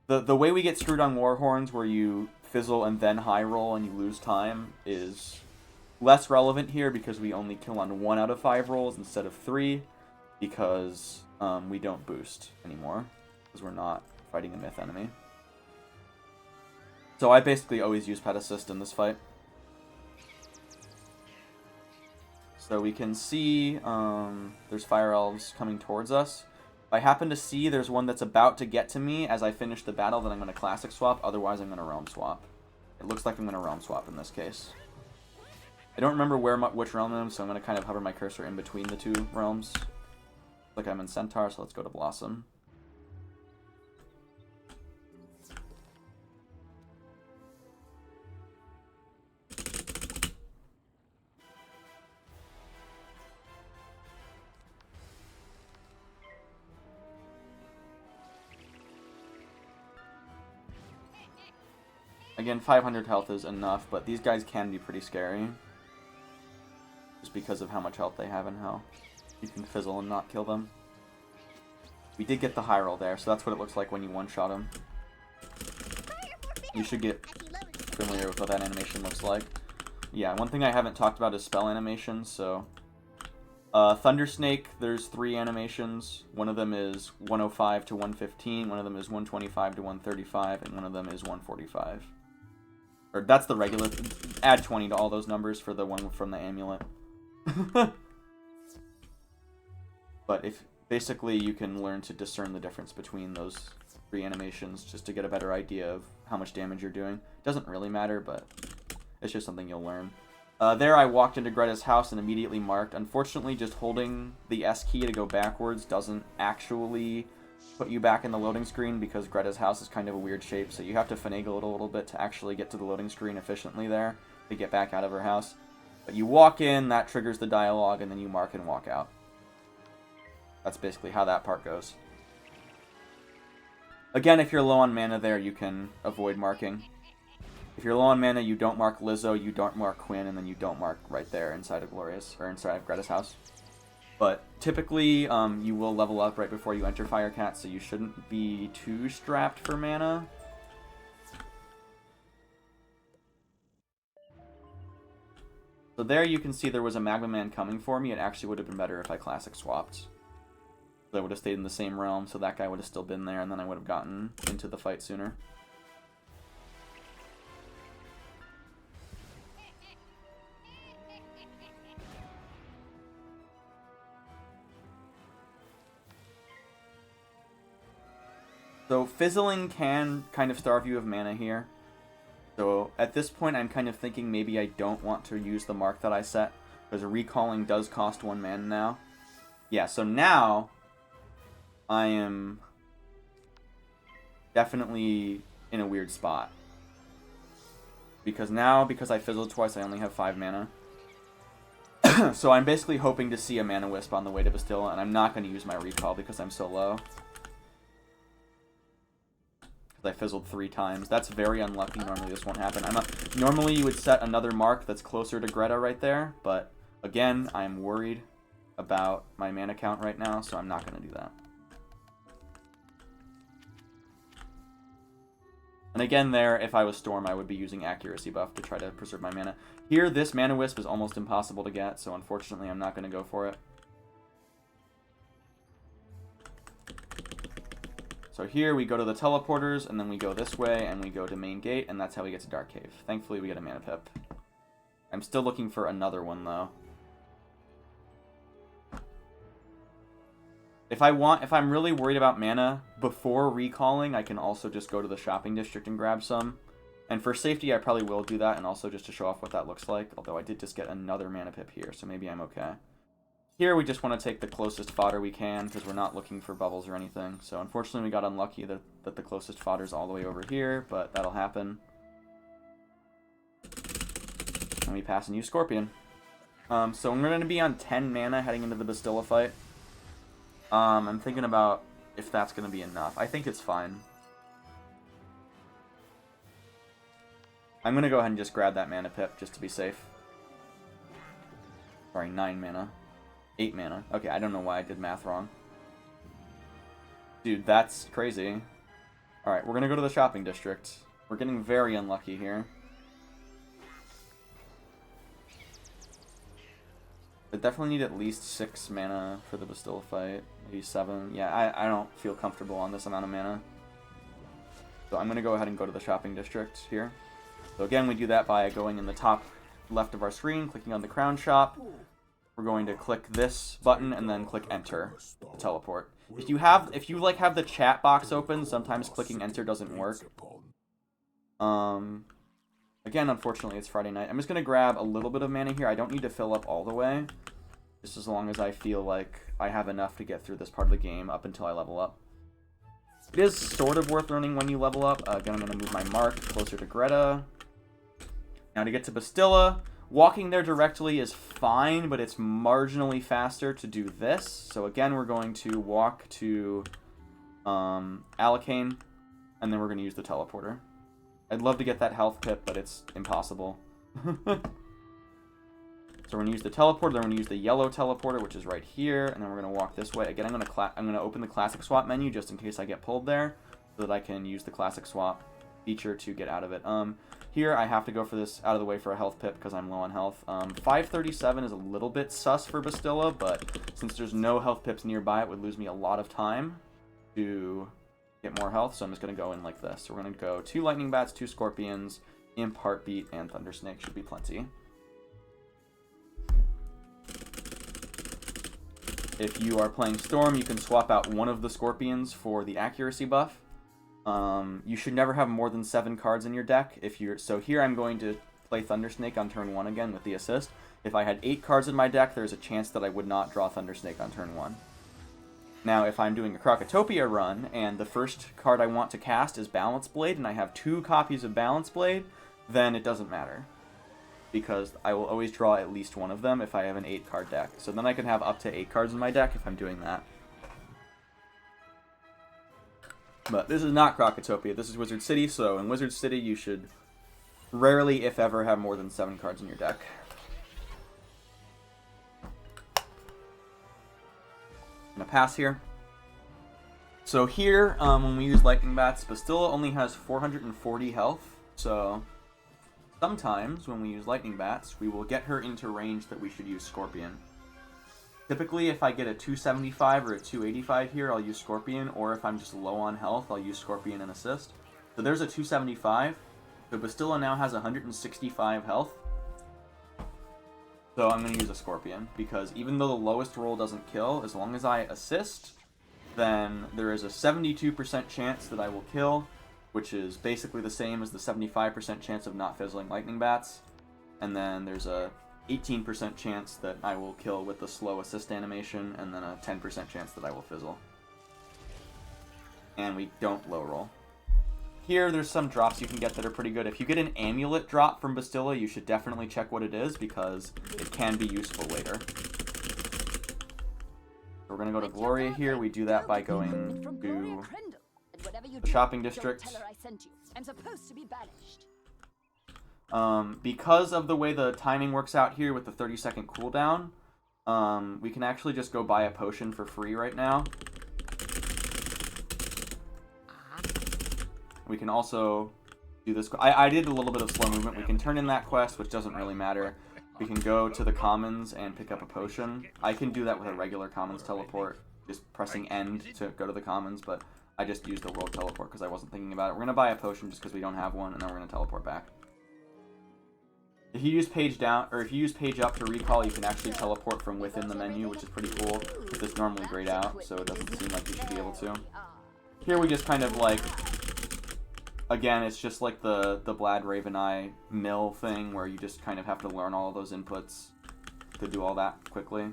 S1: The way we get screwed on Warhorns, where you fizzle and then high roll and you lose time, is less relevant here because we only kill on 1 out of 5 rolls instead of 3, because we don't boost anymore, because we're not fighting a myth enemy. So I basically always use Pet Assist in this fight. So we can see there's Fire Elves coming towards us. If I happen to see there's one that's about to get to me as I finish the battle, then I'm going to classic swap. Otherwise, I'm going to realm swap. It looks like I'm going to realm swap in this case. I don't remember which realm I'm in, so I'm going to kind of hover my cursor in between the two realms. Like I'm in Centaur, so let's go to Blossom. Again, 500 health is enough, but these guys can be pretty scary. Just because of how much health they have and how you can fizzle and not kill them. We did get the high roll there, so that's what it looks like when you one-shot them. You should get familiar with what that animation looks like. Yeah, one thing I haven't talked about is spell animations, so... Thunder Snake, there's 3 animations. One of them is 105 to 115, one of them is 125 to 135, and one of them is 145. Or that's the regular. Add 20 to all those numbers for the one from the amulet. But if basically you can learn to discern the difference between those 3 animations just to get a better idea of how much damage you're doing. Doesn't really matter, but it's just something you'll learn. There I walked into Greta's house and immediately marked. Unfortunately, just holding the S key to go backwards doesn't actually put you back in the loading screen because Greta's house is kind of a weird shape, so you have to finagle it a little bit to actually get to the loading screen efficiently there to get back out of her house. But you walk in, that triggers the dialogue, and then you mark and walk out. That's basically how that part goes. Again, if you're low on mana there, you can avoid marking. If you're low on mana, you don't mark Lizzo, you don't mark Quinn, and then you don't mark right there inside of Glorious, or inside of Greta's house. But typically, you will level up right before you enter Firecat, so you shouldn't be too strapped for mana. So there you can see there was a Magma Man coming for me. It actually would have been better if I classic swapped. So I would have stayed in the same realm, so that guy would have still been there, and then I would have gotten into the fight sooner. So fizzling can kind of starve you of mana here. So at this point I'm kind of thinking maybe I don't want to use the mark that I set, because recalling does cost 1 mana now. Yeah, so now I am definitely in a weird spot. Because now, because I fizzled twice, I only have 5 mana. So I'm basically hoping to see a Mana Wisp on the way to Bastilla, and I'm not going to use my recall because I'm so low. I fizzled 3 times. That's very unlucky. Normally this won't happen. Normally you would set another mark that's closer to Greta right there, but again, I'm worried about my mana count right now, so I'm not going to do that. And again there, if I was Storm, I would be using accuracy buff to try to preserve my mana. Here, this Mana Wisp is almost impossible to get, so unfortunately I'm not going to go for it. So here we go to the teleporters, and then we go this way, and we go to main gate, and that's how we get to Dark Cave. Thankfully, we get a mana pip. I'm still looking for another one, though. If I'm really worried about mana, before recalling, I can also just go to the shopping district and grab some. And for safety, I probably will do that, and also just to show off what that looks like. Although I did just get another mana pip here, so maybe I'm okay. Here, we just want to take the closest fodder we can, because we're not looking for bubbles or anything. So, unfortunately, we got unlucky that the closest fodder is all the way over here, but that'll happen. And we pass a new Scorpion. So, we're going to be on 10 mana heading into the Bastilla fight. I'm thinking about if that's going to be enough. I think it's fine. I'm going to go ahead and just grab that mana pip, just to be safe. Sorry, 9 mana. 8 mana. Okay, I don't know why I did math wrong. Dude, that's crazy. Alright, we're gonna go to the shopping district. We're getting very unlucky here. I definitely need at least 6 mana for the Bastilla fight. Maybe 7. Yeah, I don't feel comfortable on this amount of mana. So I'm gonna go ahead and go to the shopping district here. So again, we do that by going in the top left of our screen, clicking on the crown shop. We're going to click this button and then click enter to teleport. If you have the chat box open, sometimes clicking enter doesn't work. Again, unfortunately, it's Friday night. I'm just gonna grab a little bit of mana here. I don't need to fill up all the way, just as long as I feel like I have enough to get through this part of the game up until I level up. It is sort of worth learning when you level up. Again, I'm gonna move my mark closer to Greta. Now to get to Bastilla, walking there directly is fine, but it's marginally faster to do this. So again, we're going to walk to Alicane, and then we're going to use the teleporter. I'd love to get that health pip, but it's impossible. So we're going to use the teleporter, then we're going to use the yellow teleporter, which is right here, and then we're going to walk this way. Again, I'm going to open the classic swap menu just in case I get pulled there, so that I can use the classic swap feature to get out of it. Here, I have to go for this out of the way for a health pip because I'm low on health. 537 is a little bit sus for Bastilla, but since there's no health pips nearby, it would lose me a lot of time to get more health, so I'm just going to go in like this. So we're going to go 2 lightning bats, 2 scorpions, imp, heartbeat, and thundersnake should be plenty. If you are playing Storm, you can swap out one of the scorpions for the accuracy buff. You should never have more than 7 cards in your deck. So here I'm going to play Thundersnake on turn 1 again with the assist. If I had 8 cards in my deck, there's a chance that I would not draw Thundersnake on turn 1. Now, if I'm doing a Krakatopia run, and the first card I want to cast is Balance Blade, and I have 2 copies of Balance Blade, then it doesn't matter. Because I will always draw at least one of them if I have an 8-card deck. So then I can have up to 8 cards in my deck if I'm doing that. But this is not Krakatopia, this is Wizard City, so in Wizard City you should rarely, if ever, have more than 7 cards in your deck. I'm going to pass here. So here, when we use Lightning Bats, Bastilla only has 440 health, so sometimes when we use Lightning Bats, we will get her into range that we should use Scorpion. Typically, if I get a 275 or a 285 here, I'll use Scorpion, or if I'm just low on health, I'll use Scorpion and Assist. So there's a 275, so Bastilla now has 165 health. So I'm going to use a Scorpion, because even though the lowest roll doesn't kill, as long as I assist, then there is a 72% chance that I will kill, which is basically the same as the 75% chance of not fizzling Lightning Bats. And then there's a 18% chance that I will kill with the slow assist animation, and then a 10% chance that I will fizzle. And we don't low roll. Here, there's some drops you can get that are pretty good. If you get an amulet drop from Bastilla, you should definitely check what it is, because it can be useful later. So we're going to go to Gloria here. We do that by going to the shopping district. Because of the way the timing works out here with the 30-second cooldown, we can actually just go buy a potion for free right now. We can also do this. I did a little bit of slow movement. We can turn in that quest, which doesn't really matter. We can go to the commons and pick up a potion. I can do that with a regular commons teleport, just pressing end to go to the commons, but I just used the world teleport because I wasn't thinking about it. We're going to buy a potion just because we don't have one, and then we're going to teleport back. If you use page down, or if you use page up to recall, you can actually teleport from within the menu, which is pretty cool. It's normally grayed out, so it doesn't seem like you should be able to. Here we just kind of like, again, it's just like the Blad Raveneye mill thing, where you just kind of have to learn all of those inputs to do all that quickly.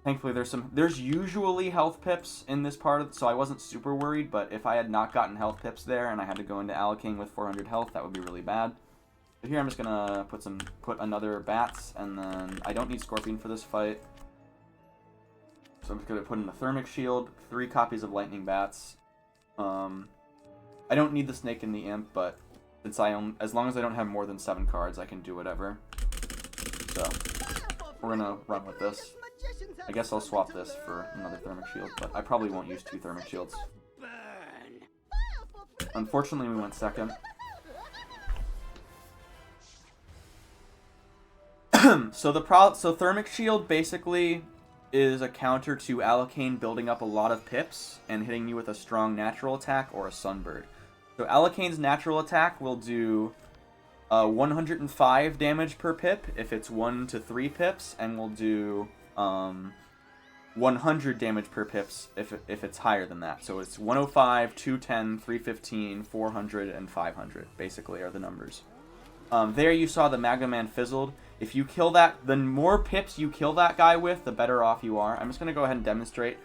S1: Thankfully, there's usually health pips in this part, so I wasn't super worried, but if I had not gotten health pips there and I had to go into Alicane with 400 health, that would be really bad. So here I'm just gonna put another bats, and then I don't need Scorpion for this fight. So I'm just gonna put in the Thermic Shield, 3 copies of Lightning Bats. I don't need the Snake and the Imp, but since as long as I don't have more than 7 cards, I can do whatever. So we're gonna run with this. I guess I'll swap this for another Thermic Shield, but I probably won't use 2 Thermic Shields. Unfortunately, we went second. So Thermic Shield basically is a counter to Alicane building up a lot of pips and hitting you with a strong natural attack or a Sunbird. So Alicane's natural attack will do 105 damage per pip if it's 1 to 3 pips, and will do 100 damage per pips if it's higher than that. So it's 105, 210, 315, 400, and 500, basically, are the numbers. There you saw the Magma Man fizzled. If you kill that, the more pips you kill that guy with, the better off you are. I'm just going to go ahead and demonstrate.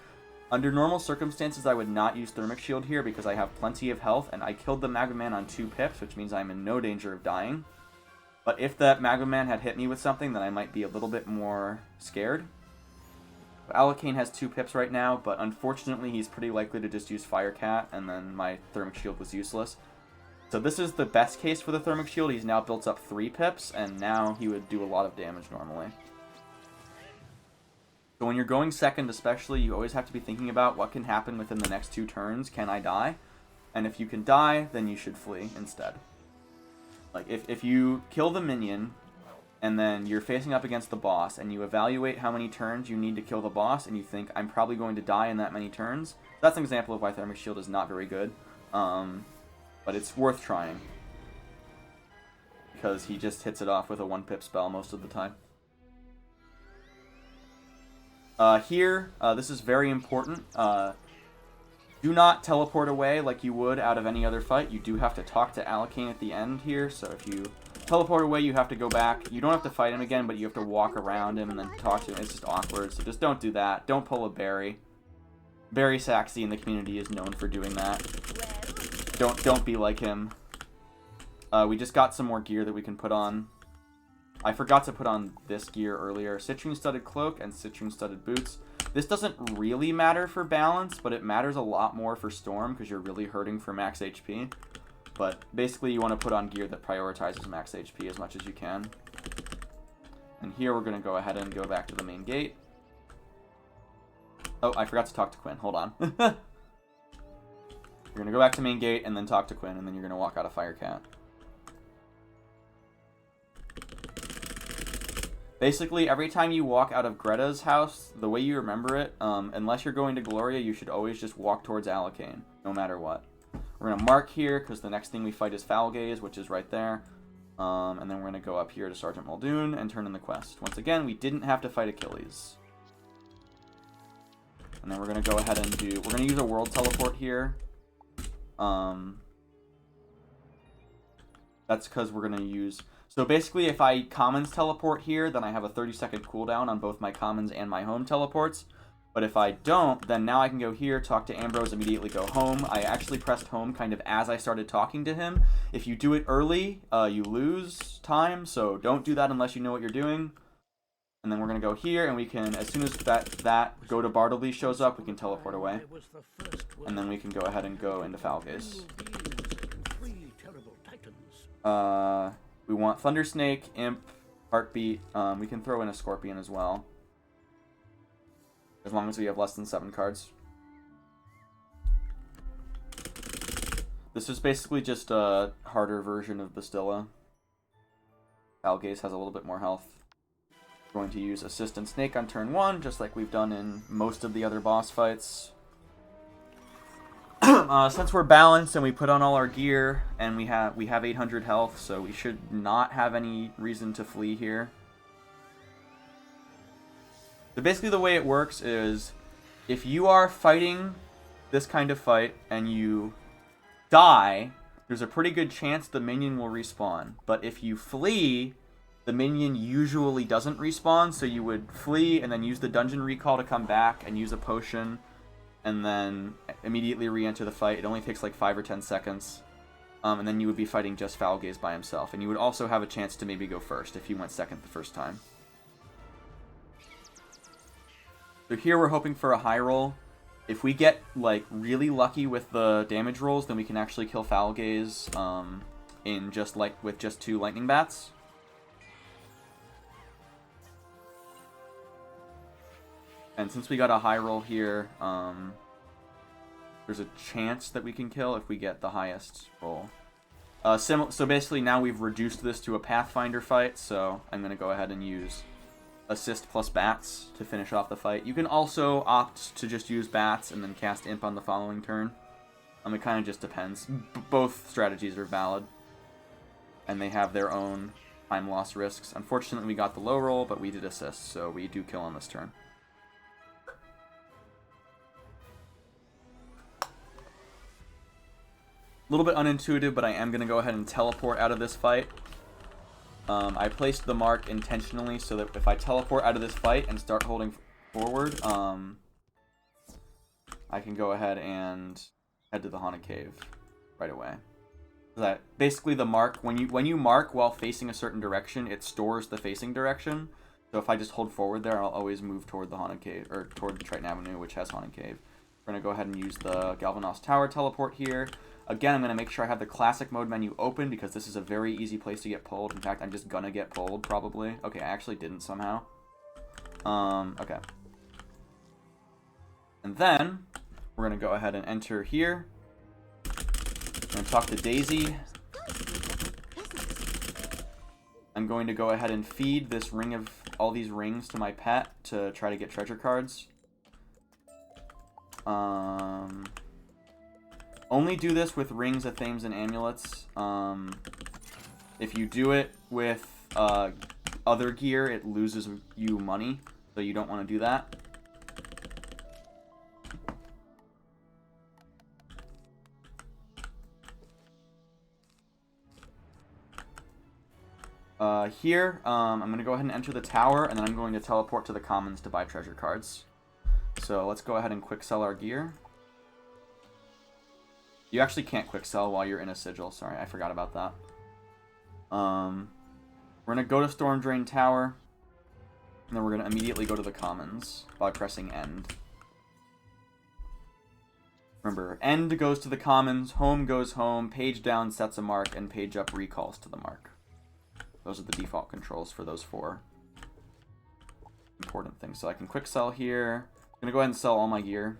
S1: Under normal circumstances, I would not use Thermic Shield here because I have plenty of health, and I killed the Magma Man on 2 pips, which means I'm in no danger of dying. But if that Magma Man had hit me with something, then I might be a little bit more scared. Alucane has 2 pips right now, but unfortunately he's pretty likely to just use Fire Cat, and then my Thermic Shield was useless. So this is the best case for the Thermic Shield. He's now built up 3 pips, and now he would do a lot of damage normally. So when you're going second especially, you always have to be thinking about what can happen within the next 2 turns. Can I die? And if you can die, then you should flee instead. Like, if you kill the minion, and then you're facing up against the boss, and you evaluate how many turns you need to kill the boss, and you think, I'm probably going to die in that many turns, that's an example of why Thermic Shield is not very good. But it's worth trying. Because he just hits it off with a 1-pip spell most of the time. Here, this is very important. Do not teleport away like you would out of any other fight. You do have to talk to Alucane at the end here, so if you teleport away, you have to go back. You don't have to fight him again, but you have to walk around him and then talk to him. It's just awkward, so just don't do that. Don't pull a Barry. Barry Saxy in the community is known for doing that. Don't be like him. We just got some more gear that we can put on. I forgot to put on this gear earlier. Citrine-studded cloak and citrine-studded boots. This doesn't really matter for balance, but it matters a lot more for Storm because you're really hurting for max HP. But basically you want to put on gear that prioritizes max HP as much as you can. And here we're going to go ahead and go back to the main gate. Oh, I forgot to talk to Quinn. Hold on. You're going to go back to main gate and then talk to Quinn, and then you're going to walk out of Fire Cat. Basically, every time you walk out of Greta's house, the way you remember it, unless you're going to Gloria, you should always just walk towards Alucane, no matter what. We're going to mark here, because the next thing we fight is Foul Gaze, which is right there. And then we're going to go up here to Sergeant Muldoon and turn in the quest. Once again, we didn't have to fight Achilles. And then we're going to go ahead and we're going to use a world teleport here. That's because we're going to use... So basically, if I commons teleport here, then I have a 30-second cooldown on both my commons and my home teleports. But if I don't, then now I can go here, talk to Ambrose, immediately go home. I actually pressed home kind of as I started talking to him. If you do it early, you lose time, so don't do that unless you know what you're doing. And then we're going to go here, and we can, as soon as that go to Bartleby shows up, we can teleport away. And then we can go ahead and go into Foul Gaze. We want Thunder Snake, Imp, Heartbeat. We can throw in a Scorpion as well. As long as we have less than 7 cards. This is basically just a harder version of Bastilla. Foul Gaze has a little bit more health. We're going to use Assistant Snake on turn 1, just like we've done in most of the other boss fights. Since we're balanced and we put on all our gear and we have 800 health, so we should not have any reason to flee here. So basically the way it works is if you are fighting this kind of fight and you die, there's a pretty good chance the minion will respawn. But if you flee, the minion usually doesn't respawn, so you would flee and then use the dungeon recall to come back and use a potion and then immediately re-enter the fight. It only takes like 5 or 10 seconds. And then you would be fighting just Foul Gaze by himself. And you would also have a chance to maybe go first if you went second the first time. So here we're hoping for a high roll. If we get like really lucky with the damage rolls, then we can actually kill Foul Gaze with just 2 lightning bats. And since we got a high roll here, there's a chance that we can kill if we get the highest roll. So basically now we've reduced this to a Pathfinder fight, so I'm going to go ahead and use Assist plus Bats to finish off the fight. You can also opt to just use Bats and then cast Imp on the following turn. It kind of just depends. Both strategies are valid, and they have their own time loss risks. Unfortunately, we got the low roll, but we did assist, so we do kill on this turn. little bit unintuitive, but I am going to go ahead and teleport out of this fight. I placed the mark intentionally so that if I teleport out of this fight and start holding forward, I can go ahead and head to the Haunted Cave right away. That basically the mark, when you mark while facing a certain direction, it stores the facing direction. So if I just hold forward there, I'll always move toward the Haunted Cave, or toward the Triton Avenue, which has Haunted Cave. We're going to go ahead and use the Galvanos Tower teleport here. Again, I'm going to make sure I have the classic mode menu open because this is a very easy place to get pulled. In fact, I'm just going to get pulled, probably. Okay, I actually didn't somehow. Okay. And then, we're going to go ahead and enter here. I'm going to talk to Daisy. I'm going to go ahead and feed this ring of all these rings to my pet to try to get treasure cards. Only do this with rings, athames, and amulets. If you do it with other gear, it loses you money, so you don't want to do that. Here, I'm going to go ahead and enter the tower, and then I'm going to teleport to the commons to buy treasure cards. So let's go ahead and quick sell our gear. You actually can't quick sell while you're in a sigil. Sorry, I forgot about that. We're going to go to Storm Drain Tower, and then we're going to immediately go to the commons by pressing end. Remember, end goes to the commons, home goes home, page down sets a mark, and page up recalls to the mark. Those are the default controls for those 4 important things. So I can quick sell here. I'm going to go ahead and sell all my gear.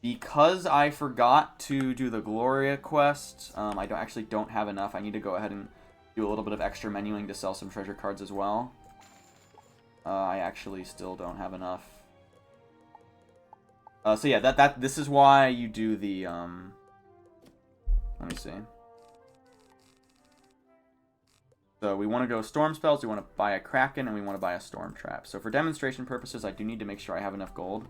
S1: Because I forgot to do the Gloria quest, I actually don't have enough. I need to go ahead and do a little bit of extra menuing to sell some treasure cards as well. I actually still don't have enough. So yeah, this is why you do the, let me see. So we want to go Storm Spells, we want to buy a Kraken, and we want to buy a Storm Trap. So for demonstration purposes, I do need to make sure I have enough gold.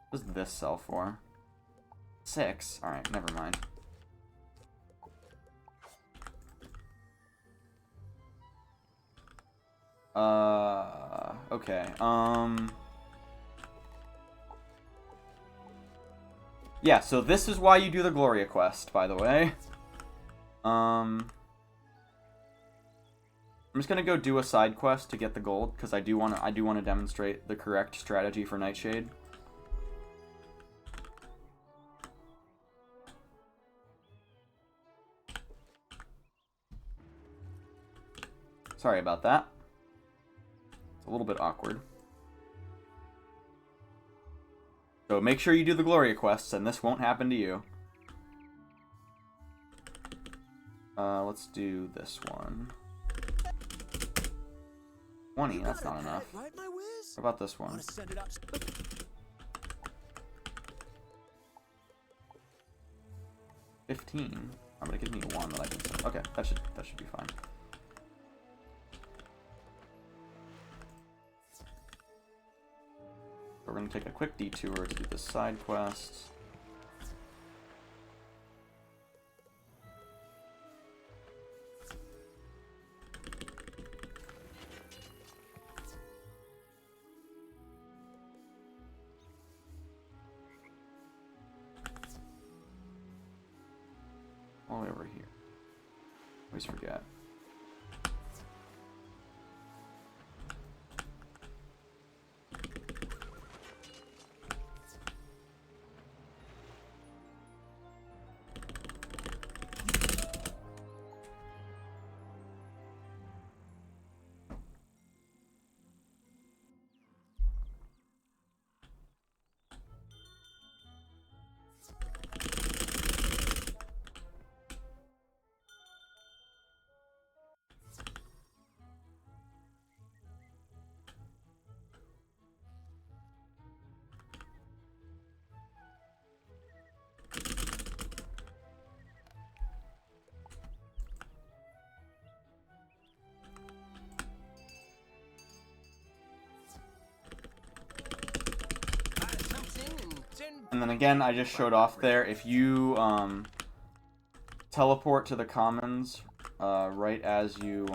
S1: What does this sell for? 6? Alright, never mind. Okay, yeah, so this is why you do the Gloria quest, by the way. I'm just gonna go do a side quest to get the gold, because I do want to demonstrate the correct strategy for Nightshade. Sorry about that. It's a little bit awkward. So make sure you do the Gloria quests, and this won't happen to you. Let's do this one. 20, that's not enough. What about this one? 15. Oh, but it gives me 1 that I can sell. Okay, that should be fine. We're going to take a quick detour to do this side quest. All the way over here. Always forget. And then again, I just showed off there, if you teleport to the commons right as you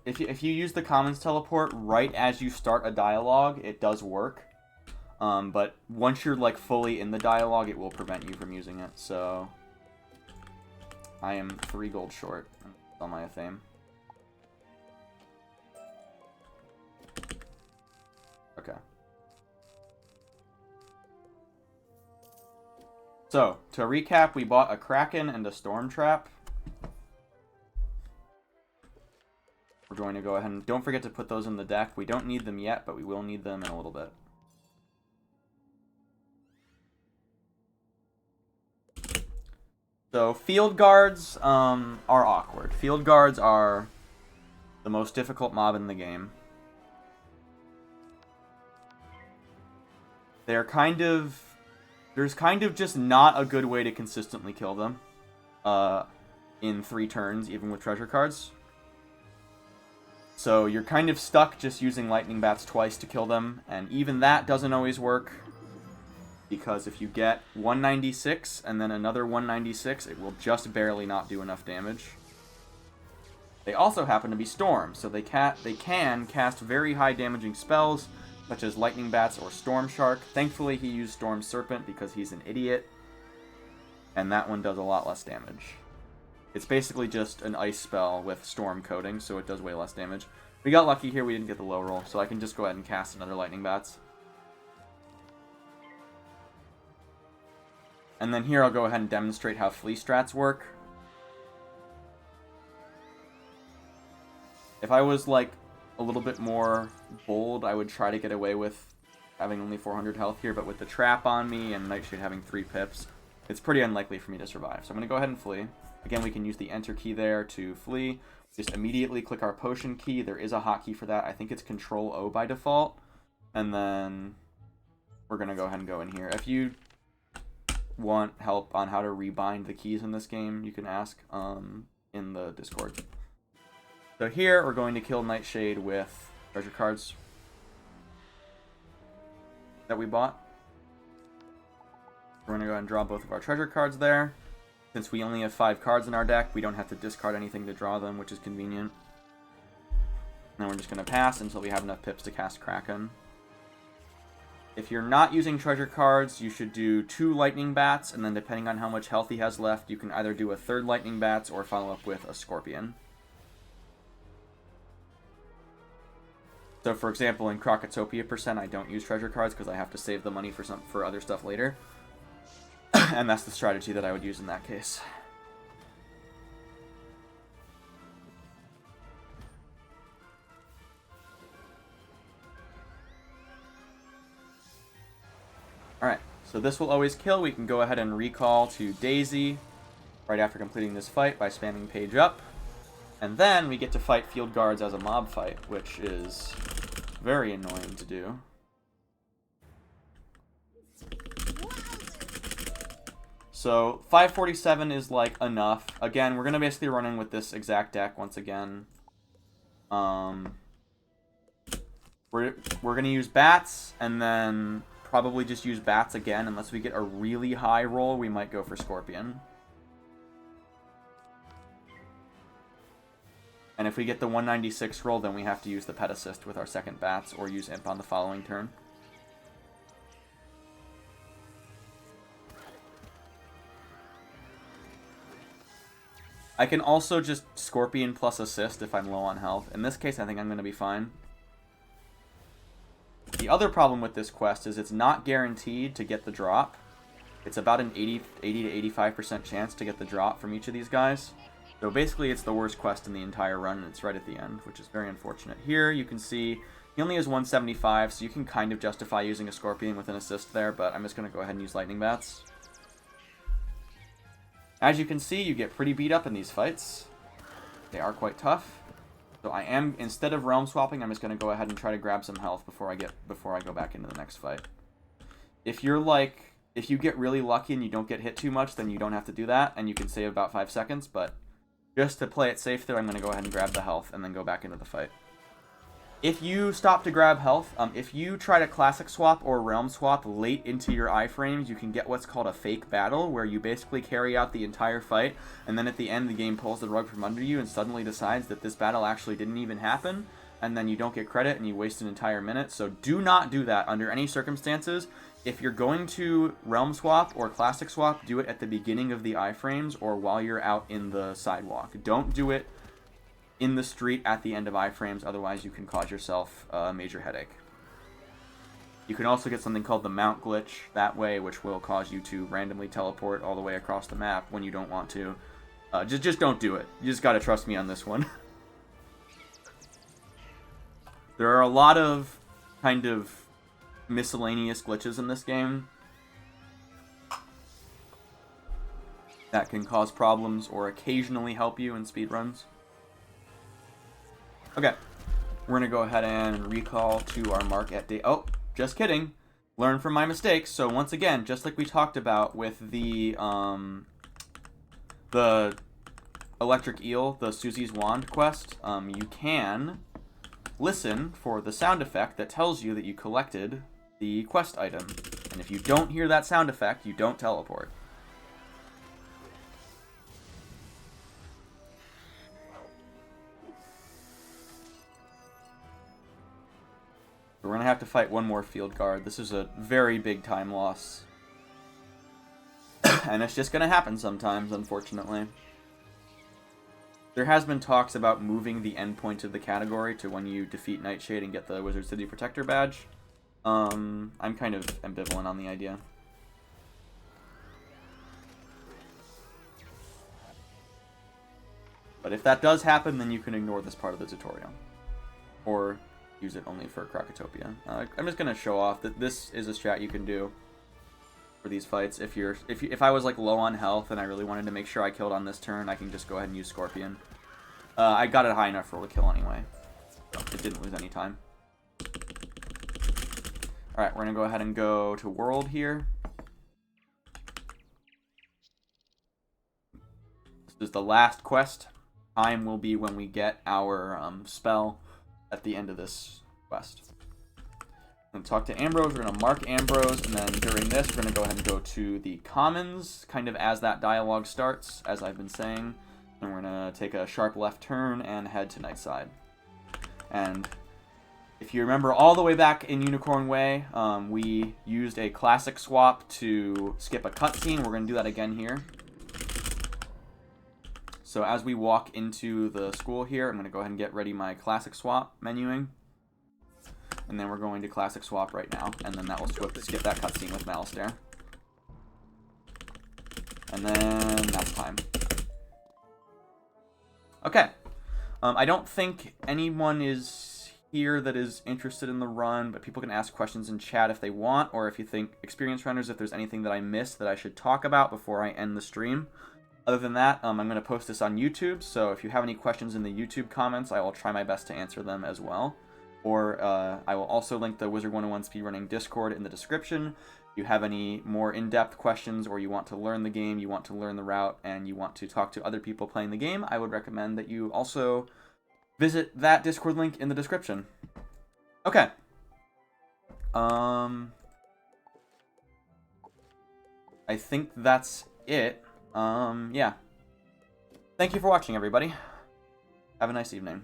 S1: if you use the commons teleport right as you start a dialogue, it does work. But once you're like fully in the dialogue, it will prevent you from using it. So I am 3 gold short on my fame. Okay. So, to recap, we bought a Kraken and a Storm Trap. We're going to go ahead and... Don't forget to put those in the deck. We don't need them yet, but we will need them in a little bit. So, Field Guards are awkward. Field Guards are the most difficult mob in the game. They're kind of... There's kind of just not a good way to consistently kill them in 3 turns, even with treasure cards. So you're kind of stuck just using lightning bats twice to kill them, and even that doesn't always work, because if you get 196 and then another 196, it will just barely not do enough damage. They also happen to be Storm, so they can cast very high damaging spells, such as Lightning Bats or Storm Shark. Thankfully, he used Storm Serpent because he's an idiot, and that one does a lot less damage. It's basically just an ice spell with Storm coating, so it does way less damage. We got lucky here, we didn't get the low roll, so I can just go ahead and cast another Lightning Bats. And then here I'll go ahead and demonstrate how flea strats work. If I was, like, a little bit more bold, I would try to get away with having only 400 health here, but with the trap on me and Nightshade having 3 pips, it's pretty unlikely for me to survive. So I'm going to go ahead and flee. Again, we can use the enter key there to flee. Just immediately click our potion key. There is a hotkey for that. I think it's Control O by default. And then we're going to go ahead and go in here. If you want help on how to rebind the keys in this game, you can ask in the Discord. So here, we're going to kill Nightshade with treasure cards that we bought. We're going to go ahead and draw both of our treasure cards there. Since we only have 5 cards in our deck, we don't have to discard anything to draw them, which is convenient. And we're just going to pass until we have enough pips to cast Kraken. If you're not using treasure cards, you should do 2 Lightning Bats, and then depending on how much health he has left, you can either do a 3rd Lightning Bats or follow up with a Scorpion. So, for example, in Crocotopia percent, I don't use treasure cards because I have to save the money for other stuff later. And that's the strategy that I would use in that case. Alright, so this will always kill. We can go ahead and recall to Daisy right after completing this fight by spamming page up. And then we get to fight Field Guards as a mob fight, which is very annoying to do. So 547 is like enough. Again, we're going to basically run in with this exact deck once again. We're going to use bats and then probably just use bats again. Unless we get a really high roll, we might go for Scorpion. And if we get the 196 roll, then we have to use the Pet Assist with our second bats or use Imp on the following turn. I can also just Scorpion plus Assist if I'm low on health. In this case, I think I'm going to be fine. The other problem with this quest is it's not guaranteed to get the drop. It's about an 80 to 85% chance to get the drop from each of these guys. So basically it's the worst quest in the entire run, and it's right at the end, which is very unfortunate. Here you can see he only has 175, so you can kind of justify using a Scorpion with an assist there, but I'm just going to go ahead and use Lightning Bats. As you can see, you get pretty beat up in these fights. They are quite tough. So I am, instead of realm swapping, I'm just going to go ahead and try to grab some health before I go back into the next fight. If you get really lucky and you don't get hit too much, then you don't have to do that, and you can save about 5 seconds, but just to play it safe there, I'm going to go ahead and grab the health and then go back into the fight. If you stop to grab health, if you try to classic swap or realm swap late into your iframes, you can get what's called a fake battle, where you basically carry out the entire fight, and then at the end the game pulls the rug from under you and suddenly decides that this battle actually didn't even happen, and then you don't get credit and you waste an entire minute. So do not do that under any circumstances. If you're going to realm swap or classic swap, do it at the beginning of the iframes or while you're out in the sidewalk. Don't do it in the street at the end of iframes, otherwise you can cause yourself a major headache. You can also get something called the mount glitch that way, which will cause you to randomly teleport all the way across the map when you don't want to. Just don't do it. You just gotta trust me on this one. There are a lot of kind of miscellaneous glitches in this game that can cause problems or occasionally help you in speedruns. Okay, we're going to go ahead and recall to our mark at day... Oh, just kidding. Learn from my mistakes. So once again, just like we talked about with the electric eel, the Susie's Wand quest, you can listen for the sound effect that tells you that you collected the quest item. And if you don't hear that sound effect, you don't teleport. We're going to have to fight one more field guard. This is a very big time loss. And it's just going to happen sometimes, unfortunately. There has been talks about moving the endpoint of the category to when you defeat Nightshade and get the Wizard City Protector badge. I'm kind of ambivalent on the idea. But if that does happen, then you can ignore this part of the tutorial. Or use it only for Krakatopia. I'm just gonna show off that this is a strat you can do for these fights. If I was like low on health and I really wanted to make sure I killed on this turn, I can just go ahead and use Scorpion. I got it high enough for a kill anyway, so it didn't lose any time. All right, we're gonna go ahead and go to World here. This is the last quest. Time will be when we get our spell at the end of this quest. I'm going to talk to Ambrose, we're going to mark Ambrose, and then during this, we're going to go ahead and go to the commons, kind of as that dialogue starts, as I've been saying. And we're going to take a sharp left turn and head to Nightside. And if you remember all the way back in Unicorn Way, we used a classic swap to skip a cutscene. We're going to do that again here. So as we walk into the school here, I'm going to go ahead and get ready my classic swap menuing. And then we're going to classic swap right now. And then that will skip that cutscene with Malastare. And then that's time. Okay. I don't think anyone is here that is interested in the run, but people can ask questions in chat if they want, or if you think, experienced runners, if there's anything that I missed that I should talk about before I end the stream. Other than that, I'm going to post this on YouTube, so if you have any questions in the YouTube comments, I will try my best to answer them as well. Or I will also link the Wizard101 Speedrunning Discord in the description. If you have any more in-depth questions, or you want to learn the game, you want to learn the route, and you want to talk to other people playing the game, I would recommend that you also visit that Discord link in the description. Okay. I think that's it. Yeah. Thank you for watching, everybody. Have a nice evening.